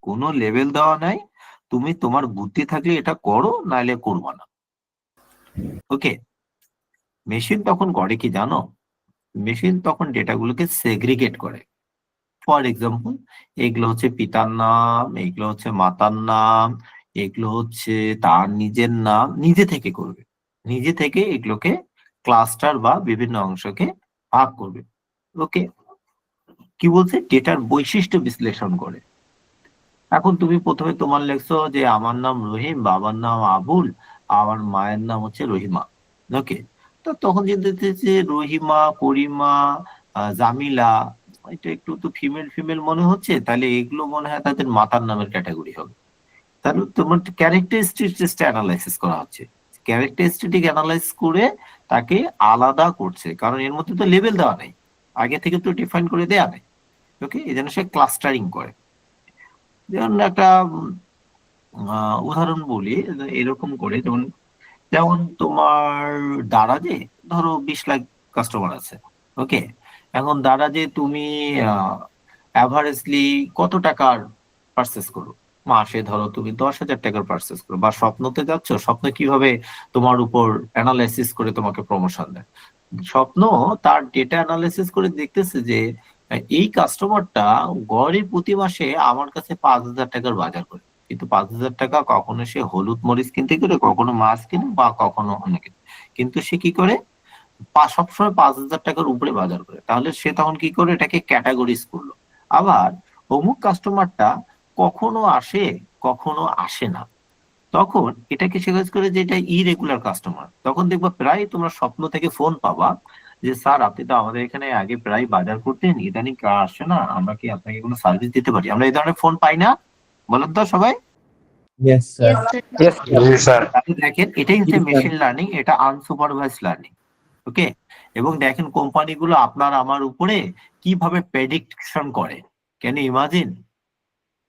কোনো লেভেল দেওয়া নাই, তুমি তোমার বুদ্ধি থাকলে এটা করো, নাইলে করবো না। ওকে, মেশিন তখন করে কি জানো, মেশিন তখন ডেটাগুলোকে সেগ্রিগেট করে। ফর এক্সাম্পল, এগুলো হচ্ছে পিতার নাম, এগুলো হচ্ছে মাতার নাম, এগুলো হচ্ছে তার নিজের নাম, নিজে থেকে করবে, নিজে থেকে এগুলোকে ক্লাস্টার বা বিভিন্ন অংশকে ভাগ করবে। ওকে, কি বলছে, ডেটার বৈশিষ্ট্য বিশ্লেষণ করে। এখন তুমি প্রথমে তোমার লেখছো যে আমার নাম রহিম, বাবার নাম আবুল, আমার মায়ের নাম হচ্ছে রহিমা। ওকে, তো তখন যদি যে রহিমা, করিমা, জামিলা, এটা একটু তো ফিমেল ফিমেল মনে হচ্ছে, তাহলে এগুলো মনে হয় তাদের মাতার নামের ক্যাটাগরি হবে। তাহলে তোমার ক্যারেক্টারিস্টিক অ্যানালাইসিস করা হচ্ছে, ক্যারেক্টারিস্টিক অ্যানালাইজ করে তাকে আলাদা করছে, কারণ এর মধ্যে তো লেভেল দেওয়া নেই, আগে থেকে তো ডিফাইন করে দেওয়া নেই। ওকে, এই জন্য সে ক্লাস্টারিং করে। যেমন একটা উদাহরণ বলি, এরকম করে, যেমন যেমন তোমার দারাজে ধরো 20 লাখ কাস্টমার আছে। ওকে, এখন দারাজে তুমি অ্যাভারেজলি কত টাকার পারচেস করো, মাসে ধরো তুমি 10,000 টাকার পারচেস করো, বা স্বপ্নতে যাচ্ছ, স্বপ্ন কিভাবে তোমার উপর অ্যানালাইসিস করে তোমাকে প্রমোশন দেয়। স্বপ্ন তার ডেটা অ্যানালাইসিস করে দেখতেছে যে এই কাস্টমারটা গড়ে প্রতি মাসে আমার কাছে 5,000 টাকার বাজার করে, কিন্তু 5,000 টাকা কখনো সে হলুদ মরিচ কিনতে করে, কখনো মাছ কিনে, বা কখনো অনেক, কিন্তু সে কি করে, সবসময় 5,000 টাকার উপরে বাজার করে। তাহলে সে তখন কি করে, এটাকে ক্যাটাগরিজ করলো। আবার অমুক কাস্টমারটা কখনো আসে, কখনো আসে না, তখন এটাকে শেখাজ করে যে এটা ইরেগুলার কাস্টমার। তখন দেখবা প্রায় তোমরা স্বপ্ন থেকে ফোন পাবা যে স্যার আপনি তো আমাদের এখানে আগে প্রায় বাজার করতেন, ইদানিং আসে না, আমরা কি আপনাকে কোনো সার্ভিস দিতে পারি? আমরা এই ধরনের ফোন পাই না, বলেন তো সবাই। Yes, sir. তাহলে দেখেন, এটাই হচ্ছে মেশিন লার্নিং, এটা আনসুপারভাইজড লার্নিং। ওকে, এবং দেখেন কোম্পানিগুলো আপনার আমার উপরে কিভাবে প্রেডিকশন করে, ক্যান ইউ ইমাজিন?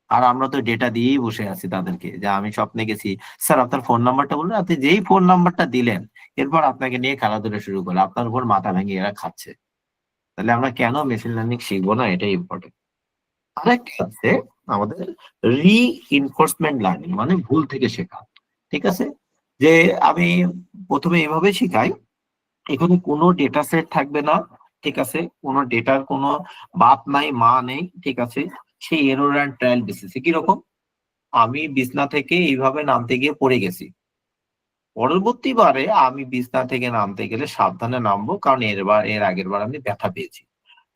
আর আমরা তো ডেটা দিয়েই বসে আছি তাদেরকে, যে আমি স্বপ্নে গেছি, স্যার আপনার ফোন নাম্বারটা বলুন, আপনি যেই ফোন নাম্বারটা দিলেন এরপর আপনাকে নিয়ে খেলাধুলা শুরু করলো, আপনার উপর মাথা ভেঙে এরা খাচ্ছে। তাহলে আমরা কেন মেশিন লার্নিং শিখবো না, এটাই ইম্পর্টেন্ট। আরেকটা আছে আমাদের রিইনফোর্সমেন্ট লার্নিং, মানে ভুল থেকে শেখা। ঠিক আছে, যে আমি প্রথমে এভাবে শিখাই, এখানে কোনো ডেটা সেট থাকবে না, ঠিক আছে, কোনো ডেটার কোনো বাপ নাই মা নেই, ঠিক আছে, সেই এরর অ্যান্ড ট্রায়াল বেসিসে। কিরকম, আমি বিছনা থেকে এইভাবে নামতে গিয়ে পড়ে গেছি, পরবর্তীবারে আমি বিছনা থেকে নামতে গেলে সাবধানে নামবো, কারণ এর আগের বার আমি ব্যথা পেয়েছি।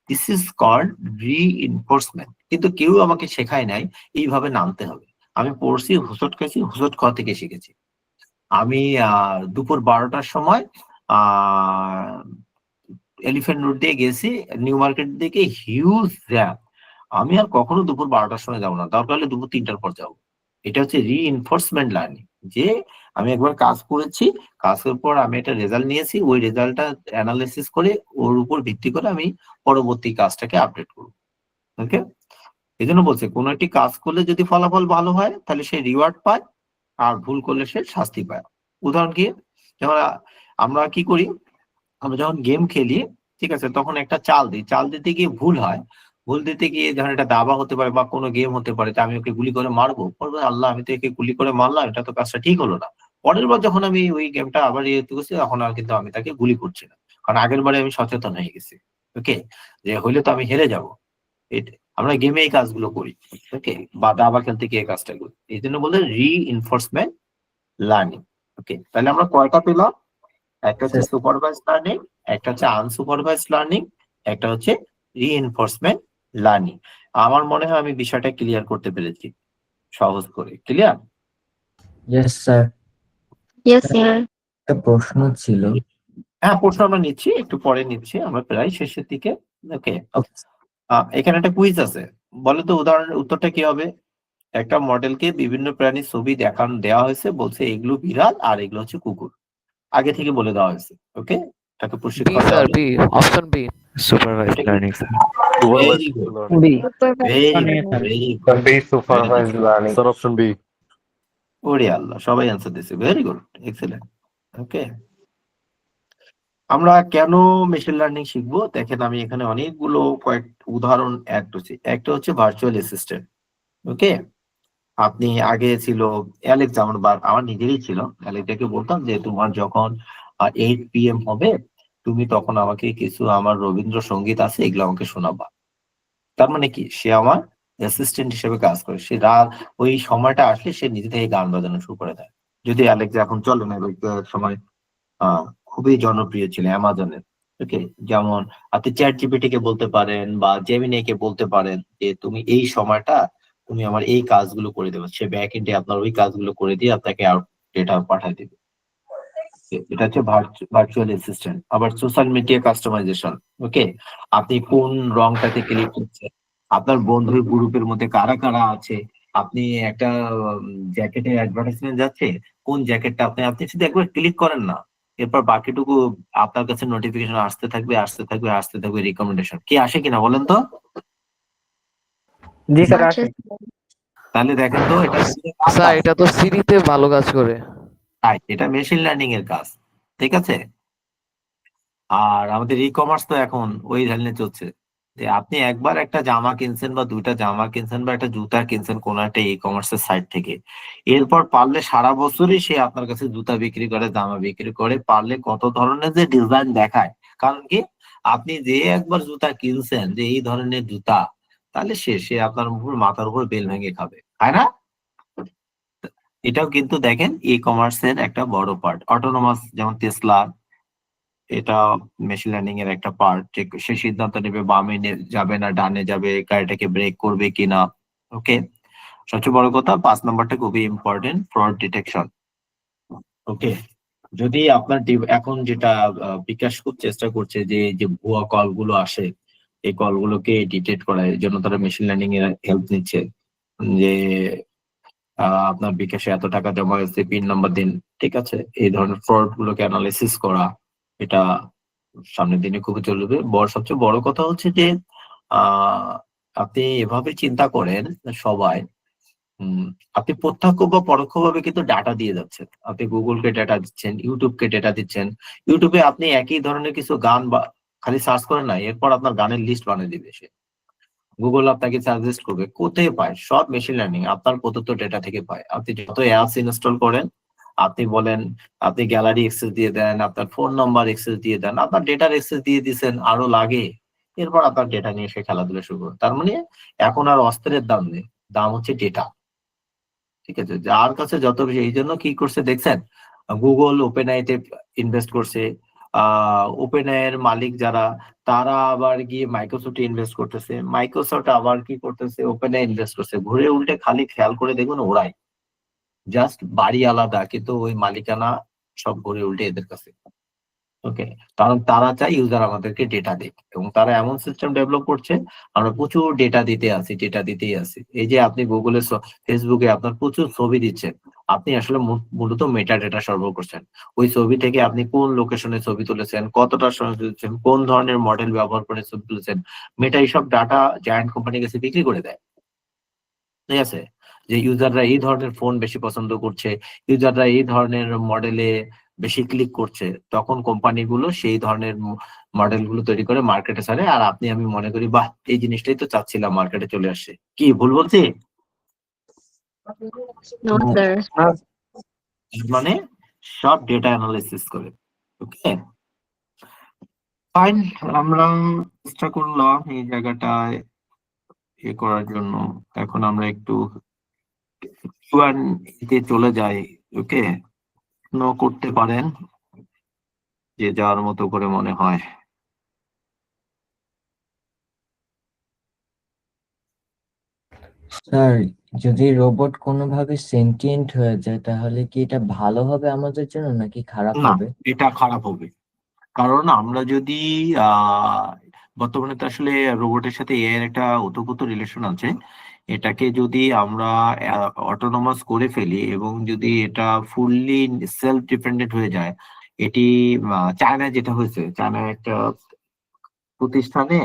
This is called reinforcement. কিন্তু কেউ আমাকে শেখায় নাই এইভাবে নামতে হবে, আমি পড়ছি, হুসট খেয়েছি, হুসট খাওয়া থেকে শিখেছি। আমি দুপুর 12টার সময় এলিফ্যান্ট রোড দিয়ে গেছি, নিউ মার্কেট দিকে হিউজ জ্যাম। আমি আর কখনো দুপুর 12টার সময় যাবো না, দরকার হলে দুপুর 3টার পর যাবো। এটা হচ্ছে রিইনফোর্সমেন্ট লার্নিং, যে আমি একবার কাজ করেছি, কাজের পর আমি একটা রেজাল্ট নিয়েছি, ওই রেজাল্টটা অ্যানালিসিস করে ওর উপর ভিত্তি করে আমি পরবর্তী কাজটাকে আপডেট করবো। ওকে, এই জন্য বলছে কোনো একটি কাজ করলে যদি ফলাফল ভালো হয় তাহলে সে রিওয়ার্ড পায়, আর ভুল করলে সে শাস্তি পায়। উদাহরণ কি, যেমন আমরা কি করি, আমরা যখন গেম খেলি, ঠিক আছে, তখন একটা চাল দিই, চাল দিতে গিয়ে ভুল হয়, ভুল দিতে গিয়ে ধরেন এটা দাবা হতে পারে বা কোনো গেম হতে পারে, তা আমি ওকে গুলি করে মারবো, বলবো আল্লাহ আমি তো একে গুলি করে মারলাম, এটা তো কাজটা ঠিক হলো না। পরের বার যখন আমি ওই গেমটা আবার ইয়ে করছি, তখন আর কিন্তু আমি তাকে গুলি করছি না, কারণ আগের বারে আমি সচেতন হয়ে গেছি। ওকে, যে হইলে তো আমি হেরে যাব। আমরা গেমে এই কাজগুলো করি, ওকে, বা দাবা খেলতে গিয়ে এই কাজটা করি। এই জন্য বলে রিইনফোর্সমেন্ট লার্নিং। ওকে, তাহলে আমরা কয়টা পেলাম? একটা হচ্ছে সুপারভাইজ লার্নিং, একটা হচ্ছে আনসুপারভাইজ লার্নিং, একটা হচ্ছে রিইনফোর্সমেন্ট লার্নিং। আমার মনে হয় আমি বিষয়টা ক্লিয়ার করতে পেরেছি সহজ করে। Clear? Yes sir. Yes sir. একটা প্রশ্ন ছিল। হ্যাঁ, প্রশ্ন আমরা নিচ্ছি, একটু পরে নিচ্ছি, আমরা প্রায় শেষের দিকে। ওকে, এখানে একটা কুইজ আছে, বলো তো উদাহরণের উত্তরটা কি হবে? একটা মডেলকে বিভিন্ন প্রাণীর ছবি দেওয়া হয়েছে, বলছে এগুলো বিড়াল আর এগুলো হচ্ছে কুকুর, আগে থেকে বলে দেওয়া হয়েছে। ওকে, তাকে বি প্রশিক্ষণ দেওয়া স্যার, হলো। বি, অপশন বি, সুপারভাইজড এটা কি? Learning sir. Very good. কুড়ি Very good. Very good. Be supervised learning. Sir, option B. ওরে আল্লাহ, সবাই অ্যান্সার দিয়েছে, ভেরি গুড, এক্সেলেন্ট। ওকে, আমরা কেন মেশিন লার্নিং শিখবো? দেখেন আমি এখানে অনেকগুলো কয়েক উদাহরণ অ্যাড করছি। একটা হচ্ছে ভার্চুয়াল অ্যাসিস্ট্যান্ট। ওকে, আপনি আগে ছিল অ্যালেক্স, আমার নিজেরই ছিল, অ্যালেক্সকে বলতাম যে তোমার যখন 8 PM হবে, তুমি তখন আমাকে কিছু আমার রবীন্দ্রসঙ্গীত আছে এগুলো আমাকে শোনাবা। তার মানে কি, সে আমার অ্যাসিস্ট্যান্ট হিসেবে কাজ করে, সে রাত ওই সময়টা আসলে সে নিজে থেকে গান বাজানো শুরু করে দেয়। যদি অ্যালেক্সা এখন চলে না, সময় খুবই জনপ্রিয় ছিল অ্যামাজনের। ওকে, যেমন আপনি চ্যাট জিপিটি কে বলতে পারেন বা জেমিনি কে বলতে পারেন যে তুমি এই সময়টা তুমি আমার এই কাজগুলো করে দেবে, সে ব্যাক এন্ডে আপনার ওই কাজগুলো করে দিয়ে আপনাকে ডেটা পাঠিয়ে দিবে। এটা হচ্ছে ভার্চুয়াল অ্যাসিস্ট্যান্ট। আবার সোশ্যাল মিডিয়া কাস্টমাইজেশন। ওকে, আপনি কোন রংটাতে ক্লিক করছেন, আপনার বন্ধুর গ্রুপের মধ্যে কারা কারা আছে, আপনি একটা জ্যাকেটের অ্যাডভার্টাইজমেন্ট যাচ্ছে, কোন জ্যাকেটটা আপনি শুধু একবার ক্লিক করেন না, এরপর বাকিটুকু আপনার কাছে নোটিফিকেশন আসতে থাকবে আসতে থাকবে আসতে থাকবে, রিকমেন্ডেশন কি আসে কিনা বলেন তো? জি স্যার, আচ্ছা আসে। তাহলে দেখেন তো, এটা স্যার এটা তো সিরিতে ভালো কাজ করে। এটা মেশিন লার্নিং এর কাজ, ঠিক আছে। আর আমাদের ই কমার্স তো এখন ওই লাইনে চলছে, যে আপনি একবার একটা জামা কিনছেন বা দুইটা জামা কিনছেন বা একটা জুতা কিনছেন কোন একটা ই কমার্সের সাইট থেকে, এরপর পারলে সারা বছরই সে আপনার কাছে জুতা বিক্রি করে, জামা বিক্রি করে, পারলে কত ধরনের যে ডিজাইন দেখায়। কারণ কি, আপনি যে একবার জুতা কিনছেন যে এই ধরনের জুতা, তাহলে সে আপনার উপর মাথার উপর বেল ভেঙে খাবে, তাই না? এটাও কিন্তু দেখেন ই কমার্সের একটা বড় পার্ট। অটোনোমাস যেমন টেসলা, এটা মেশিন লার্নিং এর একটা পার্ট, যে সে সিদ্ধান্ত নেবে বামে যাবে না ডানে যাবে, গাড়িটাকে ব্রেক করবে কিনা। ওকে, সবচেয়ে বড় কথা 5 নাম্বারটা খুবই ইম্পর্টেন্ট, ফ্রড ডিটেকশন। ওকে, যদি আপনার এখন যেটা বিকাশ খুব চেষ্টা করছে যে যে ভুয়া কল গুলো আসে, এই কলগুলোকে ডিটেক্ট করার জন্য তারা মেশিন লার্নিং এর হেল্প নিচ্ছে, যে আপনার বিকাশে এত টাকা জমা হয়েছে, পিন নাম্বার দিন, ঠিক আছে, এই ধরনের ফ্রড গুলোকে অ্যানালাইসিস করা, এটা সামনের দিনে খুবই চলবে। সবচেয়ে বড় কথা হচ্ছে যে আহ আপনি এভাবে চিন্তা করেন সবাই, আপনি প্রত্যক্ষ বা পরোক্ষভাবে কিন্তু ডাটা দিয়ে যাচ্ছেন। আপনি গুগলকে ডেটা দিচ্ছেন, ইউটিউবকে ডেটা দিচ্ছেন। ইউটিউবে আপনি একই ধরনের কিছু গান বা খালি সার্চ করেন না, এরপর আপনার গানের লিস্ট বানিয়ে দিবে সে। গুগল আপনাকে সাজেস্ট করবে, কোথায় পায়? সব মেশিন লার্নিং আপনার প্রদত্ত ডেটা থেকে পায়। আপনি যত অ্যাপস ইনস্টল করেন, আপনি বলেন, আপনি গ্যালারি অ্যাক্সেস দিয়ে দেন, আপনার ফোন নাম্বার অ্যাক্সেস দিয়ে দেন, আপনার ডেটার অ্যাক্সেস দিয়ে দিচ্ছেন, আরো লাগে, এরপর আপনার ডেটা নিয়ে সে খেলাধুলা শুরু করে। তার মানে এখন আর অস্ত্রের দাম নেই, দাম হচ্ছে ডেটা, ঠিক আছে। যার কাছে যত বেশি, এই জন্য কি করছে দেখছেন, গুগল ওপেন আইতে ইনভেস্ট করছে, ওপেন আইয়ের মালিক যারা, তারা আবার গিয়ে মাইক্রোসফটে ইনভেস্ট করতেছে, মাইক্রোসফট আবার কি করতেছে, ওপেন আই ইনভেস্ট করছে, ঘুরে উল্টে খালি খেয়াল করে দেখুন ওরাই। জাস্ট বাড়ি আলাদা, কিন্তু ওই মালিকানা সব ঘুরে উল্টে এদের কাছে। ওকে, কারণ তারা চায় ইউজার আমাদেরকে ডেটা দেয়, এবং তারা এমন সিস্টেম ডেভেলপ করছে, আমরা প্রচুর ডেটা দিতেই আছি। এই যে আপনি গুগলে ফেসবুকে আপনার প্রচুর ছবি দিচ্ছেন, আপনি আসলে মূলত মেটা ডেটা সরবরাহ করছেন। ওই ছবি থেকে আপনি কোন লোকেশনে ছবি তুলেছেন, কতটা সময় তুলেছেন, কোন ধরনের মডেল ব্যবহার করে ছবি তুলেছেন, মেটা এইসব ডাটা জায়ান্ট কোম্পানির কাছে বিক্রি করে দেয়। ঠিক আছে, যে ইউজাররা এই ধরনের ফোন বেশি পছন্দ করছে, ইউজাররা এই ধরনের মডেলে বেশি ক্লিক করছে, তখন কোম্পানিগুলো সেই ধরনের মডেলগুলো তৈরি করে মার্কেটে ছাড়ে। আর আপনি আমি মনে করি বাহ, এই জিনিসটাই তো চাচ্ছিলাম, মার্কেটে চলে আসছে। কি ভুল বলছি? No, sir. মানে সব ডেটা অ্যানালাইসিস করে। ওকে ফাইন, আমরা চেষ্টা করলাম এই জায়গাটায় করার জন্য। এখন আমরা একটু তে চলে যাই। ওকে, করতে পারেন যে যার মতো করে মনে হয়। স্যার, যদি রোবট কোনোভাবে সেন্টিয়েন্ট হয়ে যায় তাহলে কি এটা ভালো হবে আমাদের জন্য নাকি খারাপ না, হবে? এটা খারাপ হবে। কারণ আমরা যদি বর্তমানে তো আসলে রোবটের সাথে এআই এর একটা ওতপ্রোত রিলেশন আছে। এটাকে যদি আমরা অটোনমাস করে ফেলি, এবং যদি এটা ফুললি সেলফ ডিপেন্ডেন্ট হয়ে যায়, এটি চায়নায় যেটা হয়েছে, চায়নায় একটা প্রতিষ্ঠানে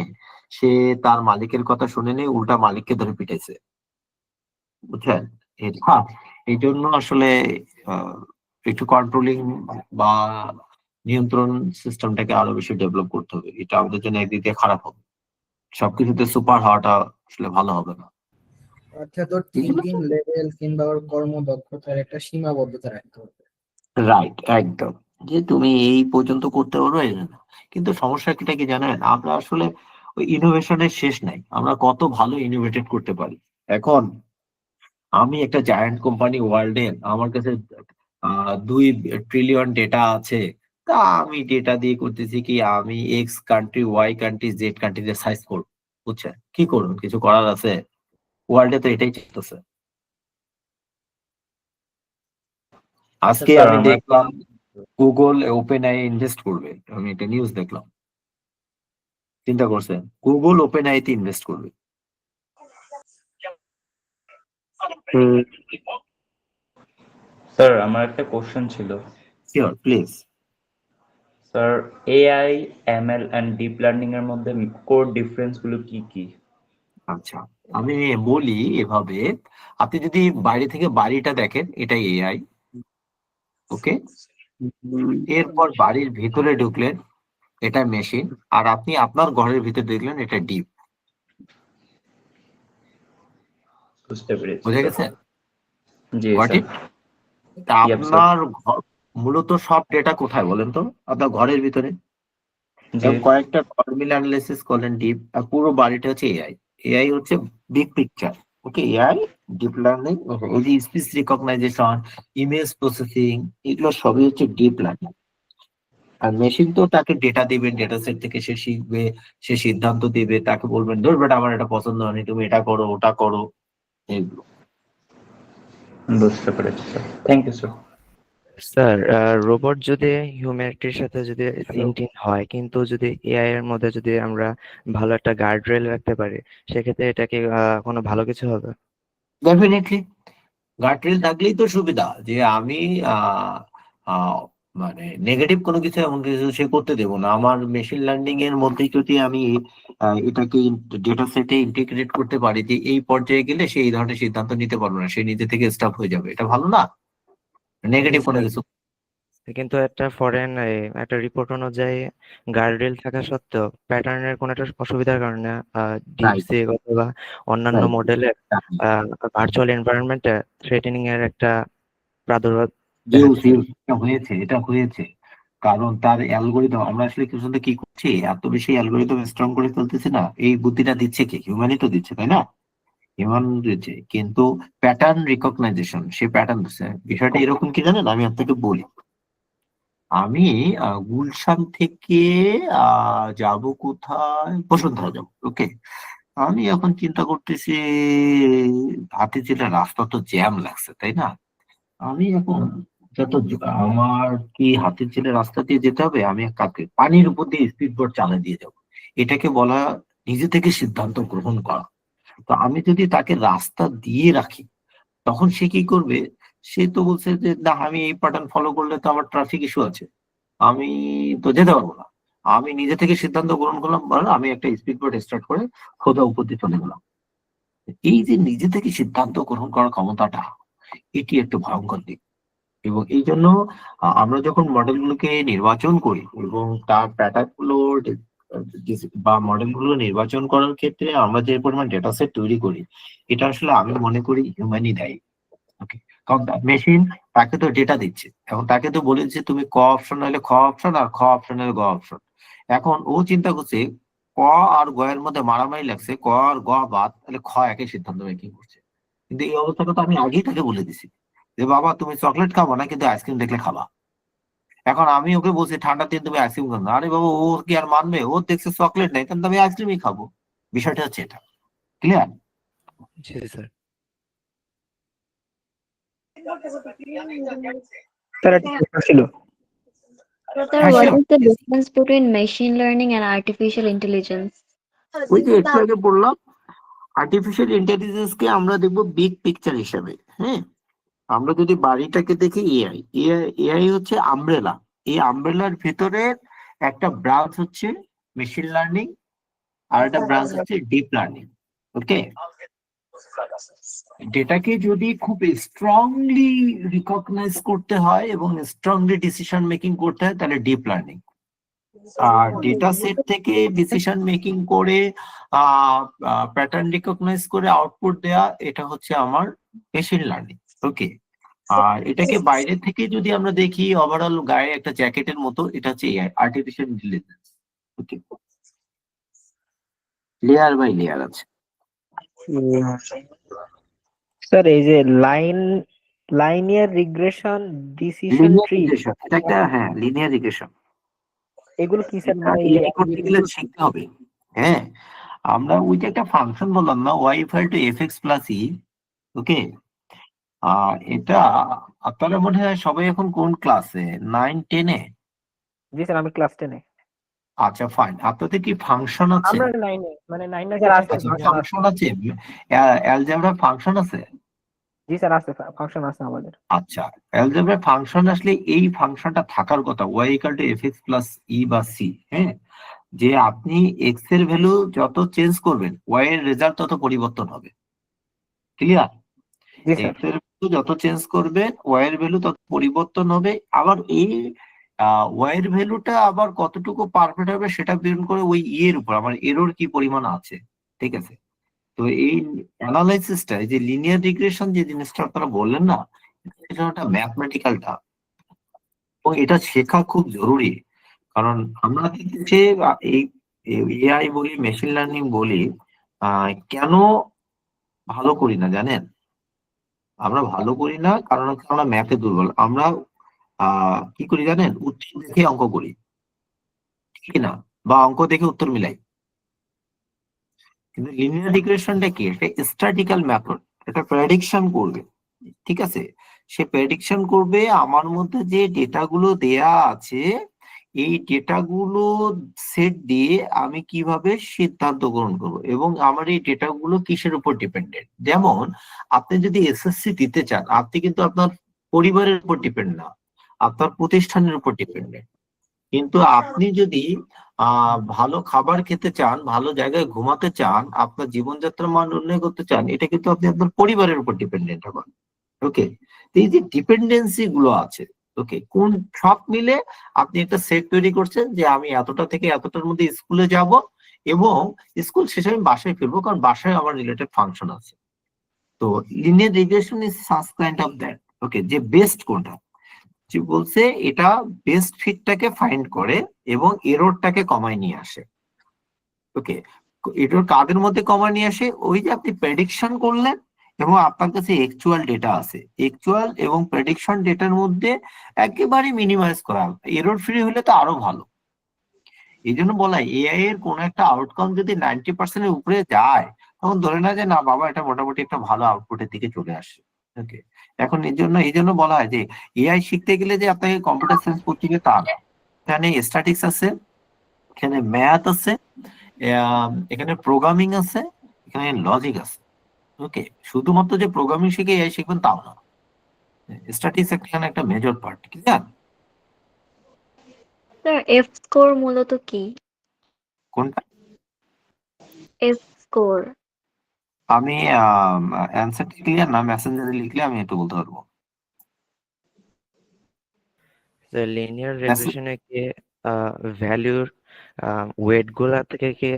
সে তার মালিকের কথা শুনেনি, উল্টা মালিককে ধরে পিটাইছে, বুঝছেন? এই জন্য আসলে আহ, একটু কন্ট্রোলিং বা নিয়ন্ত্রণ সিস্টেমটাকে আরো বেশি ডেভেলপ করতে হবে। এটা আমাদের জন্য একদিক দিয়ে খারাপ হবে, সবকিছুতে সুপার হওয়াটা আসলে ভালো হবে না। অর্থাৎ ওর থিঙ্কিং লেভেল কিংবা ওর কর্মদক্ষতার একটা সীমাবদ্ধতা রাখতে হবে। রাইট, একদম, যে তুমি এই পর্যন্ত করতে পারো এই না। কিন্তু সমস্যা কি জানেন, আমরা আসলে ওই ইনোভেশনের শেষ নাই, আমরা কত ভালো ইনোভেটেড করতে পারি। এখন আমি একটা জায়ান্ট কোম্পানি ওয়ার্ল্ডের, আমার কাছে 2 ট্রিলিয়ন ডেটা আছে। তা আমি ডেটা দিয়ে করতেছি কি, আমি x country, y country, z কান্ট্রিতে সাইজ করব, বুঝছেন? কি করুন, কিছু করার আছে? ওয়ার্ল্ডে তো এটাই চলতেছে। আজকে স্যার, আমি আমার দেখলাম গুগল ওপেন আই ইনভেস্ট করবে, আমি একটা নিউজ দেখলাম। চিন্তা করছেন, গুগল ওপেন আইতে ইনভেস্ট করবে। স্যার আমার একটা কোশ্চেন ছিল। Sure, please. Sir, AI, ML and deep learning এর মধ্যে কোর ডিফারেন্স গুলো কি কি? আচ্ছা, আমি বলি এভাবে, আপনি যদি বাইরে থেকে বাড়িটা দেখেন, এটাই এআই। ওকে, এরপর বাড়ির ভিতরে ঢুকলেন, এটা মেশিন। আর আপনি আপনার ঘরের ভিতরে দেখলেন, এটা ডিপ। বুঝতে পেরেছি বুঝে স্যার। গেছে? জি হোয়াট স্যার। ইট? তা Yep, sir. আপনার মূলত সব ডেটা কোথায় বলেন তো? আপনার ঘরের ভিতরে। জি কয়েকটা ঘর মিলে অ্যানালাইসিস করলেন ডিপ, আর পুরো বাড়িটা হচ্ছে এআই। এআই হচ্ছে বিগ পিকচার। ওকে, এআই, ডিপ লার্নিং, ওই যে স্পিচ রিকগনাইজেশন, ইমেজ প্রসেসিং, এগুলো সবই হচ্ছে ডিপ লার্নিং। আর মেশিন তো তাকে ডেটা দিবেন, ডেটা সেট থেকে সে শিখবে, সে সিদ্ধান্ত দিবে, তাকে বলবেন ধর বেটা আমার এটা পছন্দ হয়নি, তুমি এটা করো, ওটা করো, এগুলো। বুঝতে পেরেছি sir. Thank you sir. Sir, robot যদি হিউম্যানিটির সাথে যদি সিনটিন হয়, কিন্তু যদি এআই এর মধ্যে যদি আমরা ভালো একটা গার্ড রেল রাখতে পারি, সেক্ষেত্রে এটা কি কোনো ভালো কিছু হবে? ডেফিনেটলি, গার্ডরেল থাকলেই তো সুবিধা, যে আমি আহ আহ মানে নেগেটিভ কোনো কিছু, এমন কিছু সে করতে দেবো না। আমার মেশিন লার্নিং এর মধ্যে যদি আমি এটাকে ডেটা সেটে ইন্টিগ্রেট করতে পারি, যে এই পর্যায়ে গেলে সে এই ধরনের সিদ্ধান্ত নিতে পারবে না, সে নিজে থেকে স্টাফ হয়ে যাবে, এটা ভালো না? নেগেটিভ কোনো কিছু। কিন্তু একটা ফরেন একটা রিপোর্ট অনুযায়ী গার্ডরেল থাকা সত্ত্বেও প্যাটার্নের কোনো একটা অসুবিধার কারণে Right, ডিপসিক অথবা অন্যান্য right. মডেলের ভার্চুয়াল এনভায়রনমেন্টে থ্রেটেনিং এর একটা প্রাদুর্ভাব দেখা Use, দিচ্ছে। use, এটা হয়েছে কারণ তার অ্যালগোরিদম, আমরা আসলে কিছু কি করছি, এত বেশি অ্যালগোরিদম স্ট্রং করে ফেলতেছি না, এই বুদ্ধিটা দিচ্ছে কি, হিউম্যানই তো দিচ্ছে, তাই না? হিউম্যান দিচ্ছে, কিন্তু প্যাটার্ন রিকগনাইজেশন, সে প্যাটার্ন দিচ্ছে। বিষয়টা এরকম কি জানেন, আমি আপনাকে বলি। আমি গুলশান থেকে যাব কোথায়, বসুন্ধরা যাবো। ওকে, আমি এখন চিন্তা করতেছি, হাতিঝিলের রাস্তা তো জ্যাম লাগছে, তাই না? আমি এখন আমার কি হাতের ছেলে রাস্তা দিয়ে যেতে হবে, আমি কাকে পানির উপর দিয়ে স্পিড বোট চালিয়ে দিয়ে যাবো, এটাকে বলা নিজে থেকে সিদ্ধান্ত গ্রহণ করা। তো আমি যদি তাকে রাস্তা দিয়ে রাখি, তখন সে কি করবে? সে তো বলছে যে না, আমি এই প্যাটার্ন ফলো করলে তো আমার ট্রাফিক ইস্যু আছে, আমি তো যেতে পারবো না। আমি নিজে থেকে সিদ্ধান্ত গ্রহণ করলাম, আমি একটা স্পিড বোট স্টার্ট করে খোদা উপর দিয়ে চলে গেলাম। এই যে নিজে থেকে সিদ্ধান্ত গ্রহণ করার ক্ষমতাটা, এটি একটু ভয়ঙ্কর দিক। এবং এই জন্য আমরা যখন মডেলগুলোকে নির্বাচন করি এবং তার প্যাটার্ন গুলো বা মডেলগুলো নির্বাচন করার ক্ষেত্রে আমরা যে পরিমাণ ডেটা সেট তৈরি করি, এটা আসলে আমি মনে করি হিউম্যানই দেয়। ওকে, কারণ মেশিন তাকে তো ডেটা দিচ্ছে, এখন তাকে তো বলেছে তুমি ক অপশন হলে খ অপশন আর খ অপশন হলে গ অপশন। এখন ও চিন্তা করছে ক আর গ এর মধ্যে মারামারি লাগছে, ক আর গ বাদ, তাহলে খ একই সিদ্ধান্ত মেকিং করছে। কিন্তু এই অবস্থাটা তো আমি আগেই তাকে বলে দিছি যে বাবা তুমি চকলেট খাবো না, কিন্তু আইসক্রিম দেখলে খাবা। এখন আমি ওকে বলছি ঠান্ডার দিন তুমি আইসক্রিম খাবো না, আরে বাবা ও কি আর মানবে? ও দেখছে চকলেট নেই, তাহলে আমি আইসক্রিমই খাবো। বিষয়টা হচ্ছে এটা, ক্লিয়ার? জি স্যার। স্যার একটা প্রশ্ন ছিল। Sir, হ্যাঁ, what sure. is the difference between machine learning and artificial intelligence? ওই যে একটু আগে বললাম, আর্টিফিশিয়াল ইন্টেলিজেন্স কে আমরা দেখবো বিগ পিকচার হিসেবে। হ্যাঁ, আমরা যদি বাড়িটাকে দেখি, এআই হচ্ছে আমব্রেলা। এই আমব্রেলার ভিতরে একটা ব্রাঞ্চ হচ্ছে মেশিন লার্নিং, আর একটা ব্রাঞ্চ হচ্ছে ডিপ লার্নিং। ওকে, ডেটাকে যদি খুব স্ট্রংলি রিকগনাইজ করতে হয় এবং স্ট্রংলি ডিসিশন মেকিং করতে হয়, তাহলে ডিপ লার্নিং। আর ডেটা সেট থেকে ডিসিশন মেকিং করে প্যাটার্ন রিকগনাইজ করে আউটপুট দেয়া, এটা হচ্ছে আমার মেশিন লার্নিং। ওকে, আর এটাকে বাইরে থেকে যদি আমরা দেখি, ওভারঅল গায়ে একটা জ্যাকেটের মতো, এটা হচ্ছে AI, artificial intelligence. Okay, layer by layer আছে। স্যার এই যে linear regression, decision linear tree, regression, এটা একটা, হ্যাঁ, লিনিয়ার রিগ্রেশন। এগুলো কি স্যার? মানে এটা করতে গেলে শিখতে হবে। হ্যাঁ, আমরা ওই যে একটা ফাংশন বললাম না, y equal to fx plus E. Okay, এটা আপনারা মনে হয় সবাই এখন কোন ক্লাসে, 9-10-এ? জি স্যার, আমি ক্লাস 10 এ। আচ্ছা, ফাইন। আপনাদের কি ফাংশন আছে? আমরা 9 এ, মানে 9 না স্যার আছে, ফাংশন আছে, অ্যালজেব্রা ফাংশন আছে। জি স্যার আছে, ফাংশন আছে আমাদের। আচ্ছা, অ্যালজেব্রা ফাংশন আসলে এই ফাংশনটা থাকার কথা, y equal to fx plus E বা সি। হ্যাঁ, যে আপনি এক্স এর ভ্যালু যত চেঞ্জ করবেন, ওয়াই এর রেজাল্ট তত পরিবর্তন হবে। ক্লিয়ার? জি স্যার। এক্স এর ভ্যালু যত চেঞ্জ করবেন, ওয়াই এর ভ্যালু তত পরিবর্তন হবে। আবার এই ওয়াই এর ভ্যালুটা আবার কতটুকু পারফেক্ট হবে সেটা ডিপেন্ড করে ওই ই এর উপর, আমার এরর কি পরিমাণ আছে। ঠিক আছে? তো এই অ্যানালাইসিসটা, এই যে লিনিয়ার রিগ্রেশন যে জিনিসটা আপনারা বললেন না, এটা একটা ম্যাথমেটিক্যালটা, এবং এটা শেখা খুব জরুরি। কারণ আমরা দেখছি এই এআই বলি, মেশিন লার্নিং বলি, কেন ভালো করি না জানেন? আমরা ভালো করি না কারণ হচ্ছে আমরা ম্যাথে দুর্বল। আমরা কি করি জানেন? উত্তর দেখে অঙ্ক করি, ঠিক না? বা অঙ্ক দেখে উত্তর মিলাই। কিন্তু লিনিয়ার রিগ্রেশনটা কি? এটা স্ট্যাটিক্যাল মেথড, এটা প্রেডিকশন করবে। ঠিক আছে, সে প্রেডিকশন করবে আমার মধ্যে যে ডেটাগুলো দেয়া আছে, এই ডেটাগুলো সেট দিয়ে আমি কিভাবে সিদ্ধান্ত গ্রহণ করব, এবং আমার এই ডেটাগুলো কিসের উপর ডিপেন্ডেন্ট। যেমন আপনি যদি এসএসসি দিতে চান, আপনি কিন্তু আপনার পরিবারের উপর ডিপেন্ড না, আপনার প্রতিষ্ঠানের উপর ডিপেন্ডেন্ট। কিন্তু আপনি যদি ভালো খাবার খেতে চান, ভালো জায়গায় ঘুমাতে চান, আপনার জীবনযাত্রার মান উন্নয়ন করতে চান, এটা কিন্তু আপনি আপনার পরিবারের উপর ডিপেন্ডেন্ট হবেন। ওকে, এই যে ডিপেন্ডেন্সি গুলো আছে, ওকে, কোন সব মিলে আপনি একটা সেট তৈরি করছেন যে আমি এতটা থেকে এতটার মধ্যে স্কুলে যাব, এবং স্কুল শেষে আমি বাসায় ফিরবো, কারণ বাসায় আমার রিলেটেড ফাংশন আছে। তো linear regression is such kind of that. Okay, যে বেস্ট কোনটা, যে বলছে এটা বেস্ট ফিটটাকে ফাইন্ড করে এবং এররটাকে কমায় নিয়ে আসে। ওকে, এরর কাদের মধ্যে কমায় নিয়ে আসে? ওই যে আপনি প্রেডিকশন করলেন এবং আপনার কাছে অ্যাকচুয়াল ডেটা আছে, অ্যাকচুয়াল এবং প্রেডিকশন ডেটার মধ্যে একেবারে মিনিমাইজ করা, এরর ফ্রি হলে তো আরো ভালো। এই জন্য বলা এআই এর কোন একটা আউটকাম যদি 90% এর উপরে যায়, তখন ধরে না যে না বাবা, এটা মোটামুটি একটা ভালো আউটপুটের দিকে চলে আসে। ওকে, এখন এই জন্য বলা হয় যে এআই শিখতে গেলে যে আপনাকে কম্পিউটার সায়েন্স পড়তে হবে তা না। এখানে স্ট্যাটিক্স আছে, এখানে ম্যাথ আছে, এখানে প্রোগ্রামিং আছে, এখানে লজিক আছে। ওকে, শুধুমাত্র যে প্রোগ্রামিং শিখে এআই শিখবেন তাও না, স্ট্যাটিক্স এখানে একটা major part. Clear? Sir F score মূলত কি? কোনটা? এফ স্কোর আমি অ্যান্সারটা ক্লিয়ার না, মেসেঞ্জারে লিখলে আমি একটু বলতে পারবো। লিনিয়ার রিগ্রেশনে কি ভ্যালুর ওয়েট গুলা থেকে কি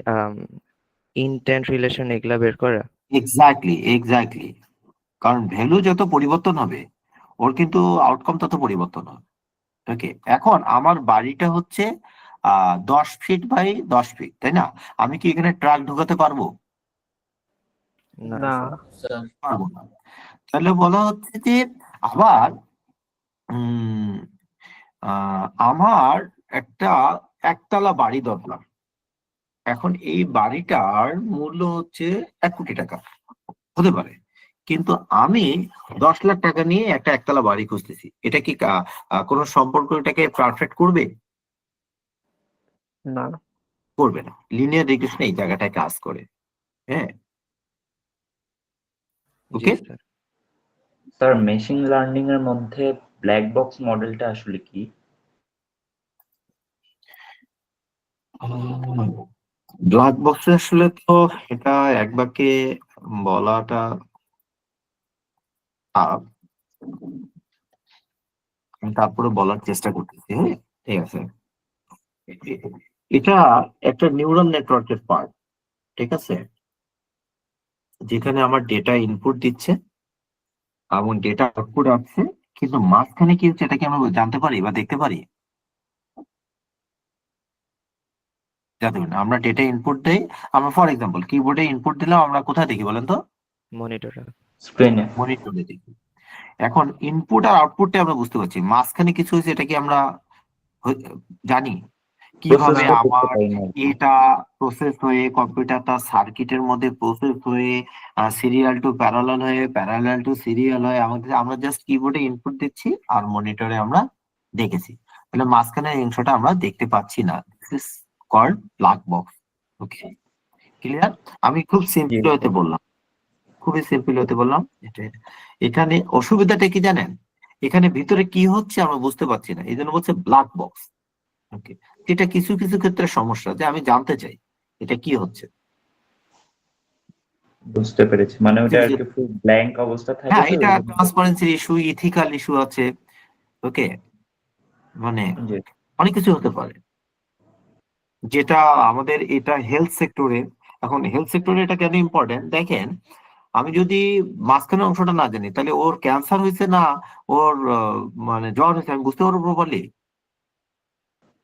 ইনটেন্ট রিলেশন এগুলা বের করা? এক্স্যাক্টলি, কারণ ভ্যালু যত পরিবর্তন হবে ওর কিন্তু আউটকাম তত পরিবর্তন হবে। ওকে, এখন আমার বাড়িটা হচ্ছে 10 ফিট বাই 10 ফিট, তাই না? আমি কি এখানে ট্রাক ঢোকাতে পারবো? না না স্যার। পারবো না। তাহলে বলা হচ্ছে যে আবার আমার একটা একতলা বাড়ি দরকার। এখন এই বাড়িটার মূল্য হচ্ছে 1 কোটি টাকা হতে পারে, কিন্তু আমি 10 লাখ টাকা নিয়ে একটা একতলা বাড়ি খুঁজতেছি। এটা কি কোনো সম্পর্ক এটাকে পারফেক্ট করবে? না করবে না। লিনিয়ার রিগ্রেশন এই জায়গাটায় কাজ করে। হ্যাঁ, জি ওকে। স্যার। স্যার মেশিন লার্নিং এর মধ্যে ব্ল্যাক বক্স মডেলটা আসলে কি? ব্ল্যাক বক্স আসলে তো এটা এক বাক্যে বলাটা tough। আমি তারপরে বলার চেষ্টা করতেছি। হ্যাঁ, ঠিক আছে। এটা একটা নিউরাল নেটওয়ার্কের পার্ট, ঠিক আছে, যেখানে আমার ডেটা ইনপুট দিচ্ছে এবং ডেটা আউটপুট আসছে, কিন্তু মাঝখানে কি হচ্ছে এটা কি আমরা জানতে পারি বা দেখতে পারি? জানতে পারি না। আমরা ডেটা ইনপুট দেই, আমরা ফর এক্সাম্পল কিবোর্ডে ইনপুট দিলাম, আমরা কোথায় দেখি বলেন তো? মনিটর। স্ক্রিনে। মনিটরে দেখি। এখন ইনপুট আর আউটপুটটা আমরা বুঝতে পারছি, মাঝখানে কিছু হয়েছে এটা কি আমরা জানি? কিভাবে প্রসেসটা করতে আমার পারি না আর কি। এটা প্রসেস হয়ে কম্পিউটারটা সার্কিটের মধ্যে প্রসেস হয়ে সিরিয়াল টু প্যারালাল হয়ে প্যারালাল টু সিরিয়াল হয়ে আমরা জাস্ট কিবোর্ডে ইনপুট দিচ্ছি আর মনিটরে আমরা দেখেছি। তাহলে মাঝখানের অংশটা আমরা দেখতে পাচ্ছি না। This is called black box. Okay, clear? আমি খুব জি সিম্পল হতে স্যার। বললাম, খুবই সিম্পল হতে বললাম। এখানে অসুবিধাটা কি জানেন? এখানে ভিতরে কি হচ্ছে আমরা বুঝতে পারছি না, এই জন্য বলছে ব্ল্যাক বক্স। ওকে, এটা কিছু কিছু ক্ষেত্রে সমস্যা, যে আমি জানতে চাই এটা কি হচ্ছে। বুঝতে পেরেছি, মানে ওটা আর কি ফুল ব্ল্যাঙ্ক অবস্থা থাকে হ্যাঁ, তো এটা ওই জন্য। ট্রান্সপারেন্সি ইস্যু, ইথিক্যাল ইস্যু আছে। ওকে, মানে জি অনেক কিছু হতে পারে, যেটা আমাদের এটা হেলথ সেক্টরে। এখন হেলথ সেক্টরে এটা কেন ইম্পর্টেন্ট দেখেন, আমি যদি মাঝখানে অংশটা না জানি তাহলে ওর ক্যান্সার হয়েছে না ওর মানে জ্বর হয়েছে আমি বুঝতে পারবো প্রপারলি?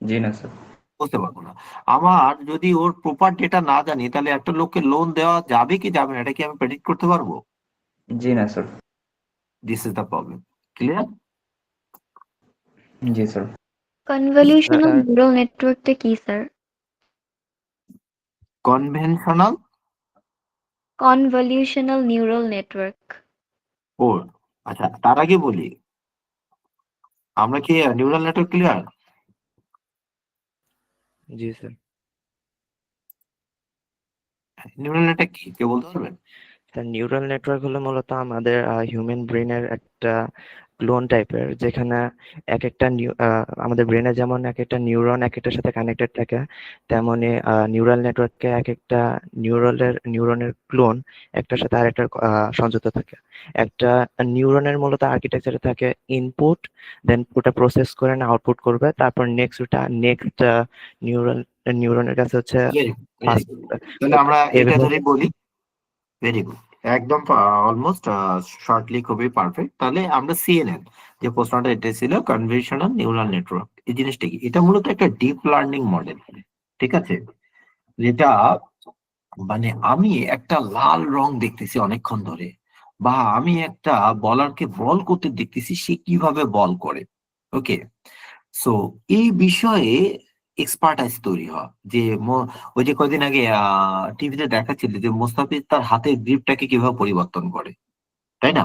জি না স্যার। বুঝতে পারবো না। আমার যদি ওর প্রপার ডেটা না জানি তাহলে একটা লোককে লোন দেওয়া যাবে কি যাবে না এটা কি আমি প্রেডিক্ট করতে পারবো? জি না sir. This is the problem. Clear? জি স্যার। কনভলিউশনাল স্যার নিউরাল নেটওয়ার্কটা কি sir? Conventional convolutional neural network. ও আচ্ছা, তার আগে বলি আমরা কি নিউরাল নেটওয়ার্ক ক্লিয়ার? জি স্যার। নিউরাল নেটওয়ার্ক কি কেউ বলতে পারবেন? স্যার নিউরাল নেটওয়ার্ক হলো মূলত আমাদের হিউম্যান ব্রেনের একটা ক্লোন টাইপের, যেখানে এক একটা আমাদের ব্রেনে যেমন এক একটা নিউরন এক একটার সাথে কানেক্টেড থাকে, তেমনি নিউরাল নেটওয়ার্কে এক একটা নিউরনের ক্লোন একটার সাথে আরেকটার সংযুক্ত থাকে। একটা নিউরনের মূলত আর্কিটেকচারে থাকে ইনপুট, দেন ওটা প্রসেস করে না আউটপুট করবে, তারপর নেক্সট নিউরনের কাছে হচ্ছে Very good, very first. good. তাহলে আমরা এটা এভাবে ধরে বলি। ভেরি গুড, একদম অলমোস্ট শর্টলি খুবই পারফেক্ট। তাহলে আমরা সিএনএন যে প্রশ্নটা এটা ছিল কনভলিউশনাল নিউরাল নেটওয়ার্ক, এই জিনিসটা কি? এটা মূলত একটা ডিপ লার্নিং মডেল, ঠিক আছে, যেটা মানে আমি একটা লাল রং দেখতেছি অনেকক্ষণ ধরে, বা আমি একটা বলারকে বল করতে দেখতেছি সে কিভাবে বল করে। ওকে, সো এই বিষয়ে এক্সপার্টাইজ তৈরি হয়। যে ওই যে কয়দিন আগে টিভিতে দেখাচ্ছিল যে মোস্তাফিজ তার হাতের গ্রিপটাকে কিভাবে পরিবর্তন করে। তাই না?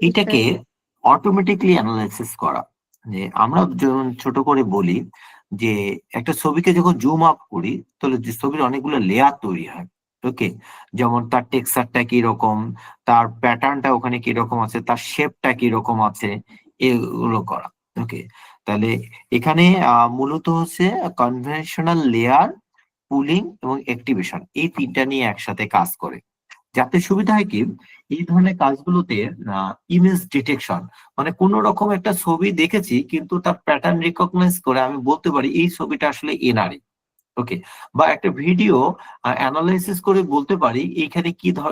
এটাকে অটোমেটিকলি অ্যানালাইসিস করা, যে আমরা যখন ছোট করে বলি যে একটা ছবিকে যখন জুম আপ করি তাহলে যে ছবির অনেকগুলো লেয়ার তৈরি হয়। ওকে, যেমন তার টেক্সচারটা কি রকম, তার প্যাটার্নটা ওখানে কি রকম আছে, তার শেপটা কি রকম আছে, এগুলো করা। ওকে, তাহলে এখানে মূলত হচ্ছে কনভেনশনাল লেয়ার, পুলিং এবং অ্যাক্টিভেশন, এই তিনটা নিয়ে একসাথে কাজ করে। যাতে সুবিধা হয় কি, এই ধরনের কাজগুলোতে ইমেজ ডিটেকশন, মানে কোন রকম একটা ছবি দেখেছি কিন্তু তার প্যাটার্ন রিকগনাইজ করে আমি বলতে পারি এই ছবিটা আসলে এনারই। ওকে, বা একটা ভিডিও অ্যানালাইসিস করে বলতে পারি এইখানে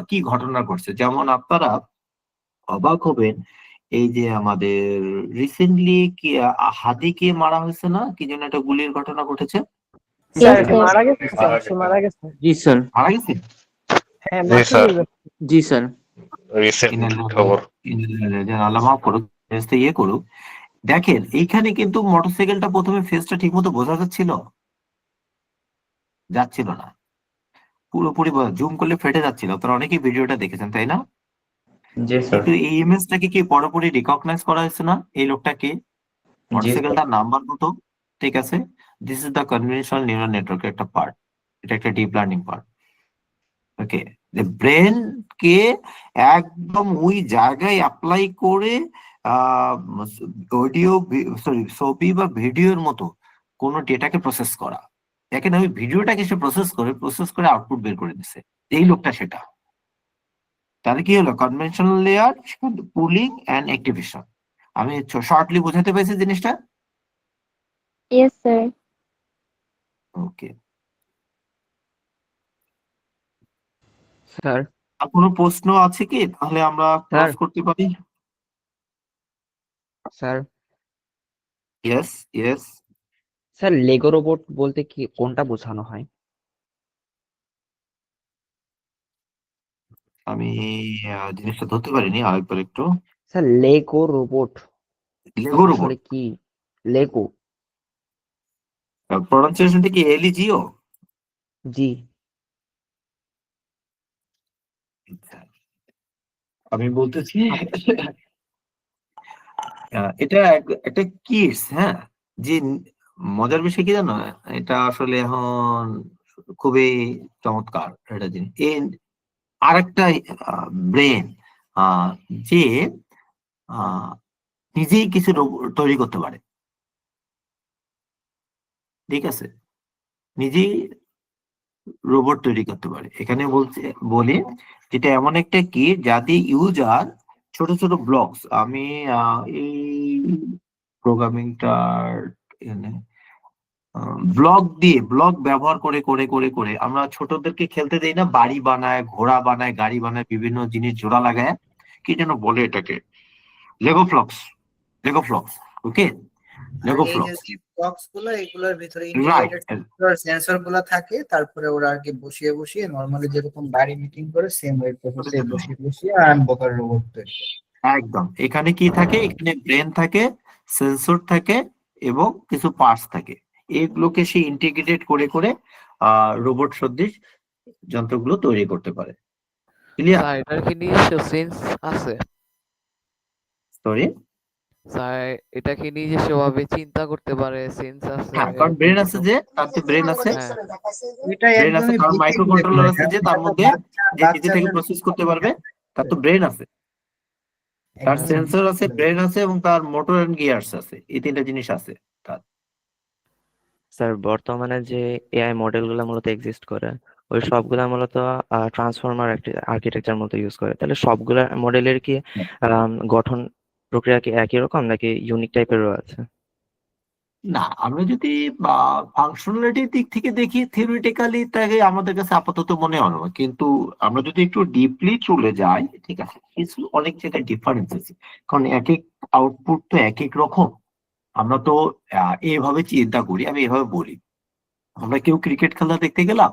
কি ঘটনা ঘটছে। যেমন আপনারা অবাক হবেন, এই যে আমাদের রিসেন্টলি কি হাদিকে মারা হয়েছে না, কি যেন একটা গুলির ঘটনা ঘটেছে, স্যার Yes, sir. মারা গেছে স্যার, সে মারা গেছে। জি স্যার। মারা গেছে। হ্যাঁ জি, মাত্র স্যার। জি স্যার। রিসেন্ট খবর। আল্লাহ মাফ করুক, ফেরেশতা ইয়ে করুক। দেখেন এইখানে কিন্তু মোটরসাইকেলটা প্রথমে ফেসটা ঠিক মতো বোঝা যাচ্ছিল না, পুরোপুরি জুম করলে ফেটে যাচ্ছিল। আপনারা অনেকেই ভিডিওটা দেখেছেন তাই না? জি স্যার। কিন্তু এই ইমেজটাকে কি পুরোপুরি রিকগনাইজ করা হয়েছে না, এই লোকটাকে, জি স্যার। মোটরসাইকেলটার নাম্বার কত, ঠিক আছে। This is the conventional neural নেটওয়ার্কের একটা পার্ট, এটা একটা ডিপ লার্নিং পার্ট। ওকে, যে ব্রেন কে একদম ওই জায়গায় অ্যাপ্লাই করে অডিও, সরি ছবি বা ভিডিওর মতো কোন ডেটাকে প্রসেস করা। দেখেন ওই ভিডিওটাকে সে প্রসেস করে আউটপুট বের করে দিচ্ছে, এই লোকটা সেটা। তাহলে কি হলো, conventional layer, pooling and activation. আমি শর্টলি বোঝাতে পেরেছি জিনিসটা? Yes, sir. ওকে, স্যার আর কোনো প্রশ্ন আছে কি, তাহলে আমরা ক্লোজ করতে পারি। Sir yes yes. Sir Lego robot বলতে কি কোনটা বোঝানো হয়? আমি জিনিসটা ধরতে পারিনি, আরেকবার একটু। Sir Lego robot Lego robot, আসলে কি? লেগো। প্রনাউন্সিয়েশনটা কি এলইজিও? জি আমি বলতেছি এটা একটা কিডস, হ্যাঁ, যে মজার বিষয় কি জানো, এটা আসলে এখন খুবই চমৎকার একটা জিনিস। আরেকটা ব্রেন যে আহ, নিজেই কিছু তৈরি করতে পারে, ঠিক আছে, নিজেই রোবট তৈরি করতে পারে। এখানে বলি যেটা এমন একটা কি যাতে ইউজার ছোট ছোট ব্লকস, আমি এই প্রোগ্রামিংটার ব্লক ব্যবহার করে করে করে করে আমরা ছোটদেরকে খেলতে দেই না, বাড়ি বানায়, ঘোড়া বানায়, গাড়ি বানায়, বিভিন্ন জিনিস জোড়া লাগায়, কি যেন বলে এটাকে, লেগো ফ্লক্স। ওকে, লেগো এই যে ফ্লক্স, বক্স গুলো, এগুলোর ভিতরে রাইট। ইন্টিগ্রেটেড সেন্সর গুলো থাকে, তারপরে ওরা আর কি বসিয়ে বসিয়ে নরমালি যেরকম গাড়ি মিটিং করে সেম ওই প্রসেসে বসিয়ে বসিয়ে আনবকার রোবট তৈরি করে। একদম, এখানে কি থাকে, এখানে ব্রেন থাকে, সেন্সর থাকে এবং কিছু পার্টস থাকে, এগুলোকে সে ইন্টিগ্রেটেড করে করে রোবট সদৃশ যন্ত্রগুলো তৈরি করতে পারে। ক্লিয়ার? স্যার এটার কি নিজস্ব সেন্স আছে? সরি, স্যার এটা কি নিজস্ব ভাবে চিন্তা করতে পারে, সেন্স আছে? হ্যাঁ, কারণ ব্রেন আছে, যে তার তো ব্রেন আছে, হ্যাঁ এটা ব্রেন আছে, একদমই কারণ বেসিক মাইক্রো লেভেল, কন্ট্রোলার আছে যে তার মধ্যে, যে নিজে থেকে বাচ্চাদের প্রসেস করতে পারবে, তার তো ব্রেন আছে, তার একদমই সেন্সর আছে, basic level। ব্রেন আছে এবং তার মোটর এন্ড গিয়ার্স আছে, এই তিনটা জিনিস আছে তার। স্যার বর্তমানে যে এআই মডেলগুলো মূলত এক্সিস্ট করে ওই সবগুলা মূলত ট্রান্সফর্মার আর্কিটেকচার মতো ইউজ করে, তাহলে সবগুলা মডেলের কি গঠন প্রক্রিয়া কি একই রকম নাকি ইউনিক টাইপেরও আছে? না, আমরা যদি ফাংশনালিটির দিক থেকে দেখি, থিওরিটিক্যালি তাকে আমাদের কাছে আপাতত মনে হয় না, কিন্তু আমরা যদি একটু ডিপলি চলে যাই, ঠিক আছে, কিছু অনেক জায়গায় ডিফারেন্স আছে, কারণ এক এক আউটপুট তো এক এক রকম। আমরা তো এইভাবে চিন্তা করি, আমি এভাবে বলি, আমরা কেউ ক্রিকেট খেলা দেখতে গেলাম,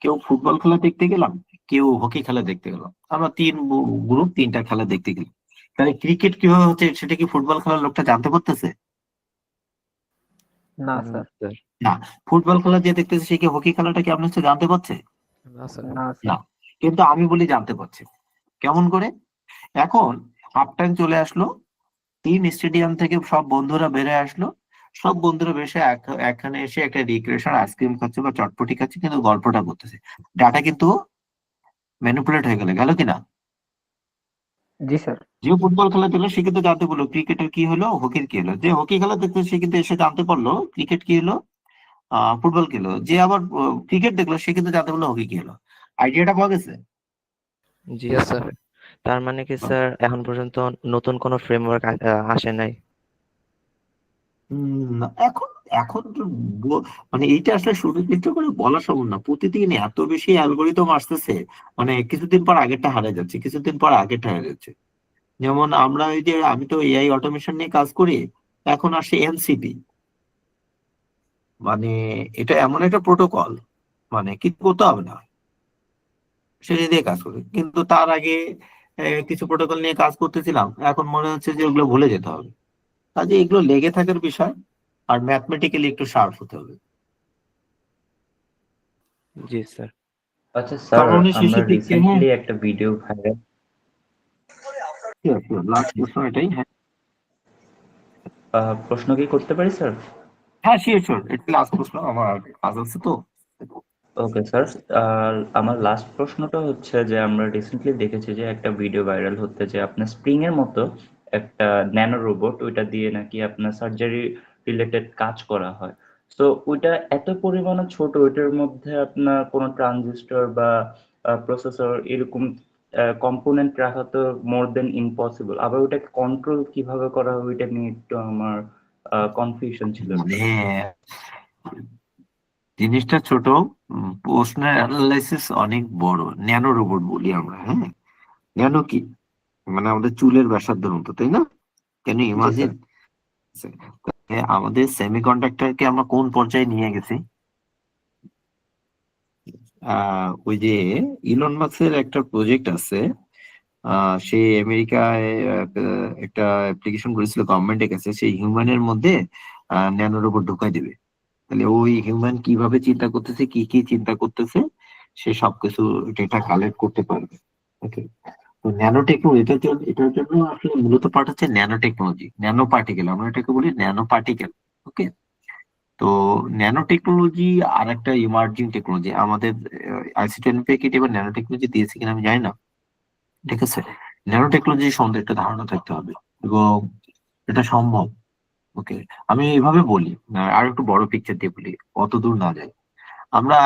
কেউ ফুটবল খেলা দেখতে গেলাম, কেউ হকি খেলা দেখতে গেলাম, আমরা তিন গ্রুপ তিনটা খেলা দেখতে গেলাম। তাহলে ক্রিকেট কিভাবে হচ্ছে সেটা কি ফুটবল খেলার লোকটা জানতে পারতেছে? না স্যার। স্যার না। ফুটবল খেলা যে দেখতেছে সে কি হকি খেলাটা কি আপনার সাথে জানতে পারছে? না স্যার। না না। স্যার। কিন্তু আমি বলি জানতে পারছে। কেমন করে? এখন হাফ টাইম চলে আসলো, তিন স্টেডিয়াম থেকে সব বন্ধুরা বেড়ে আসলো, সব বন্ধুরা বেশে এখানে এসে একটা রিক্রিয়েশন আইসক্রিম খাচ্ছে বা চটপটি খাচ্ছে, কিন্তু গল্পটা করতেছে। ডাটা কিন্তু ম্যানিপুলেট হয়ে গেল কিনা? জি স্যার। যে ফুটবল খেলা দেখলো সে কিন্তু জানতে পারলো ক্রিকেটের কি হলো, হকির কি হলো। যে হকি খেলা দেখলো সে কিন্তু এসে জানতে পারলো ক্রিকেট কি হলো, ফুটবল কি হলো। যে আবার ক্রিকেট দেখলো সে কিন্তু জানতে পারলো হকি কি হলো। আইডিয়াটা পাওয়া গেছে? জি স্যার। তার মানে কি স্যার এখন পর্যন্ত নতুন কোনো ফ্রেমওয়ার্ক আসে নাই? না, এখন এখন তো মানে এইটা আসলে সুনির্দিষ্ট করে বলা সম্ভব না। প্রতিদিন এত বেশি অ্যালগোরিদম আসতেছে, মানে কিছুদিন পর আগেরটা হারিয়ে যাচ্ছে, কিছুদিন পর আগেরটা হারিয়ে যাচ্ছে। যেমন আমরা ওই যে আমি তো এআই অটোমেশন নিয়ে কাজ করি, এখন আসে এমসিপি, মানে এটা এমন একটা প্রোটোকল, মানে কিছু করতে হবে না, সেটা দিয়ে কাজ করি। কিন্তু তার আগে কিছু প্রোটোকল নিয়ে কাজ করতেছিলাম, এখন মনে হচ্ছে যে ওগুলো ভুলে যেতে হবে। কাজে এগুলো লেগে থাকার বিষয়, আর ম্যাথমেটিক্যালি একটু শার্প হতে হবে। জি স্যার। আচ্ছা স্যার, কারণ আমরা শেষের দিকে রিসেন্টলি একটা ভিডিও ভাইরাল লাস্ট প্রশ্ন এটাই। হ্যাঁ প্রশ্ন কি করতে পারি স্যার? হ্যাঁ, শিওর, এটা লাস্ট প্রশ্ন, আমার কাজ আছে তো। ওকে স্যার, আমার লাস্ট প্রশ্নটা হচ্ছে যে আমরা রিসেন্টলি দেখেছি যে একটা ভিডিও ভাইরাল হচ্ছে যে আপনার স্প্রিং এর মতো একটা ন্যানো রোবট, ওইটা দিয়ে নাকি আপনার সার্জারি রিলেটেড কাজ করা হয়। তো ওইটা এত পরিমাণে ছোট, ওইটার মধ্যে আপনার কোনো ট্রানজিস্টর বা প্রসেসর এরকম কম্পোনেন্ট রাখা তো মোর দেন ইম্পসিবল। আবার ওটাকে কন্ট্রোল কিভাবে করা হবে ওইটা নিয়ে একটু আমার কনফিউশন ছিল। মানে জিনিসটা ছোট, প্রশ্নের অ্যানালাইসিস অনেক বড়। ন্যানো রোবট বলি আমরা, হ্যাঁ। ন্যানো কি, মানে আমাদের চুলের ব্যাসার্ধের মতো, তাই না? কেন ইমাজিন আমাদের সেমিকন্ডাক্টরকে আমরা কোন পর্যায়ে নিয়ে গেছি। ওই যে ইলন মাস্কের একটা প্রজেক্ট আছে, সে আমেরিকায় একটা অ্যাপ্লিকেশন করেছিল গভর্নমেন্টের কাছে, সেই হিউম্যানের মধ্যে ন্যানো রোবট ঢুকাই দেবে। তাহলে ওই হিউম্যান কিভাবে চিন্তা করতেছে, কি কি চিন্তা করতেছে, সে সবকিছু ডেটা কালেক্ট করতে পারবে। ওকে, তো ন্যানো টেকনোলজি এটার জন্য আসলে মূলত পার্ট হচ্ছে ন্যানো টেকনোলজি, ন্যানো পার্টিকেল, আমরা এটাকে বলি ন্যানো পার্টিকেল। ওকে, তো ন্যানো টেকনোলজি আর একটা ইমার্জিং টেকনোলজি আমাদের আইসিটি এবার ন্যানো টেকনোলজি দিয়েছে কিনা আমি জানি না, ঠিক আছে। ন্যানো টেকনোলজি সম্বন্ধে একটা ধারণা থাকতে হবে এবং এটা সম্ভব। ওকে, আমি এইভাবে বলি, আর একটু বড় পিকচার দিয়ে বলি, অত দূর না যাই। আমরা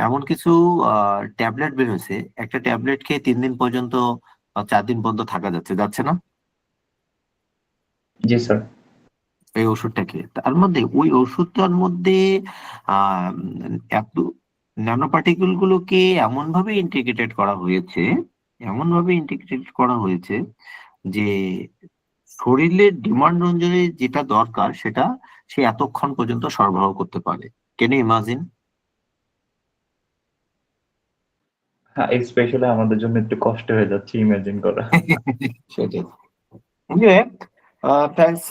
এমন কিছু ট্যাবলেট বের হয়েছে, একটা ট্যাবলেট খেয়ে 3 দিন পর্যন্ত 4 দিন পর্যন্ত থাকা যাচ্ছে না? জি স্যার। এই ওষুধটা খেয়ে, তার মধ্যে ওই ওষুধটার মধ্যে আহ এত ন্যানো পার্টিকেল গুলোকে এমন ভাবে ইন্টিগ্রেটেড করা হয়েছে যে শরীরের ডিমান্ড অনুযায়ী যেটা দরকার সেটা সে এতক্ষণ পর্যন্ত সরবরাহ করতে পারে। কেন ইমাজিন? হ্যাঁ, স্পেশালি আমাদের জন্য একটু কষ্ট হয়ে যাচ্ছে ইমাজিন করা। সেটাই। থ্যাংকস,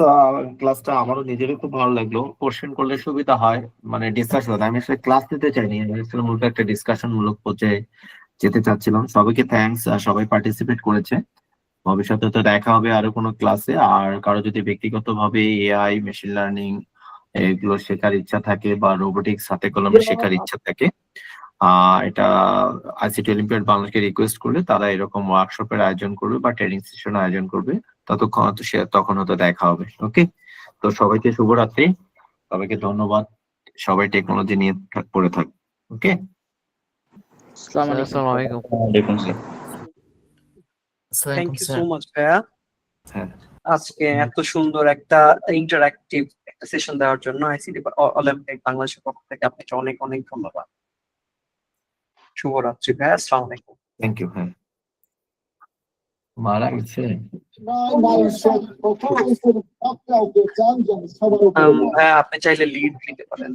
ক্লাসটা আমারও নিজেরই খুব ভালো লাগলো। কোশ্চেন করলে সুবিধা হয়, মানে ডিসকাশন। আমি আসলে ক্লাস নিতে চাইনি, আমি আসলে মূলত একটা ডিসকাশন মূলক পর্যায়ে যেতে চাচ্ছিলাম। সবাইকে থ্যাংকস, সবাই পার্টিসিপেট করেছে। ভবিষ্যতে তো দেখা হবে আরো কোনো ক্লাসে। আর কারো যদি ব্যক্তিগতভাবে এআই, মেশিন লার্নিং এগুলো শেখার ইচ্ছা থাকে বা রোবোটিক্স হাতে কলমে শেখার ইচ্ছা থাকে, এটা আইসিটি অলিম্পিয়াড বাংলাদেশকে রিকোয়েস্ট করলে তারা এরকম ওয়ার্কশপের আয়োজন করবে বা ট্রেনিং সেশন আয়োজন করবে। তখন হয়তো দেখা হবে। ওকে, তো সবাইকে শুভরাত্রি, সবাইকে ধন্যবাদ। সবাই টেকনোলজি নিয়ে পড়ে থাক। ওকে, আসসালামু আলাইকুম। দেখুন sir. Thank you so much ভাইয়া, হ্যাঁ, আজকে এত সুন্দর একটা ইন্টারঅ্যাক্টিভ একটা সেশন দেওয়ার জন্য আইসিটি অলিম্পিক বাংলাদেশের পক্ষ থেকে আপনাকে অনেক অনেক ধন্যবাদ। শুভরাত্রি ভাইয়া, আসসালামু আলাইকুম। Thank you. হ্যাঁ, মারা গেছে। ভাইয়া আপনি চাইলে লিড নিতে পারেন।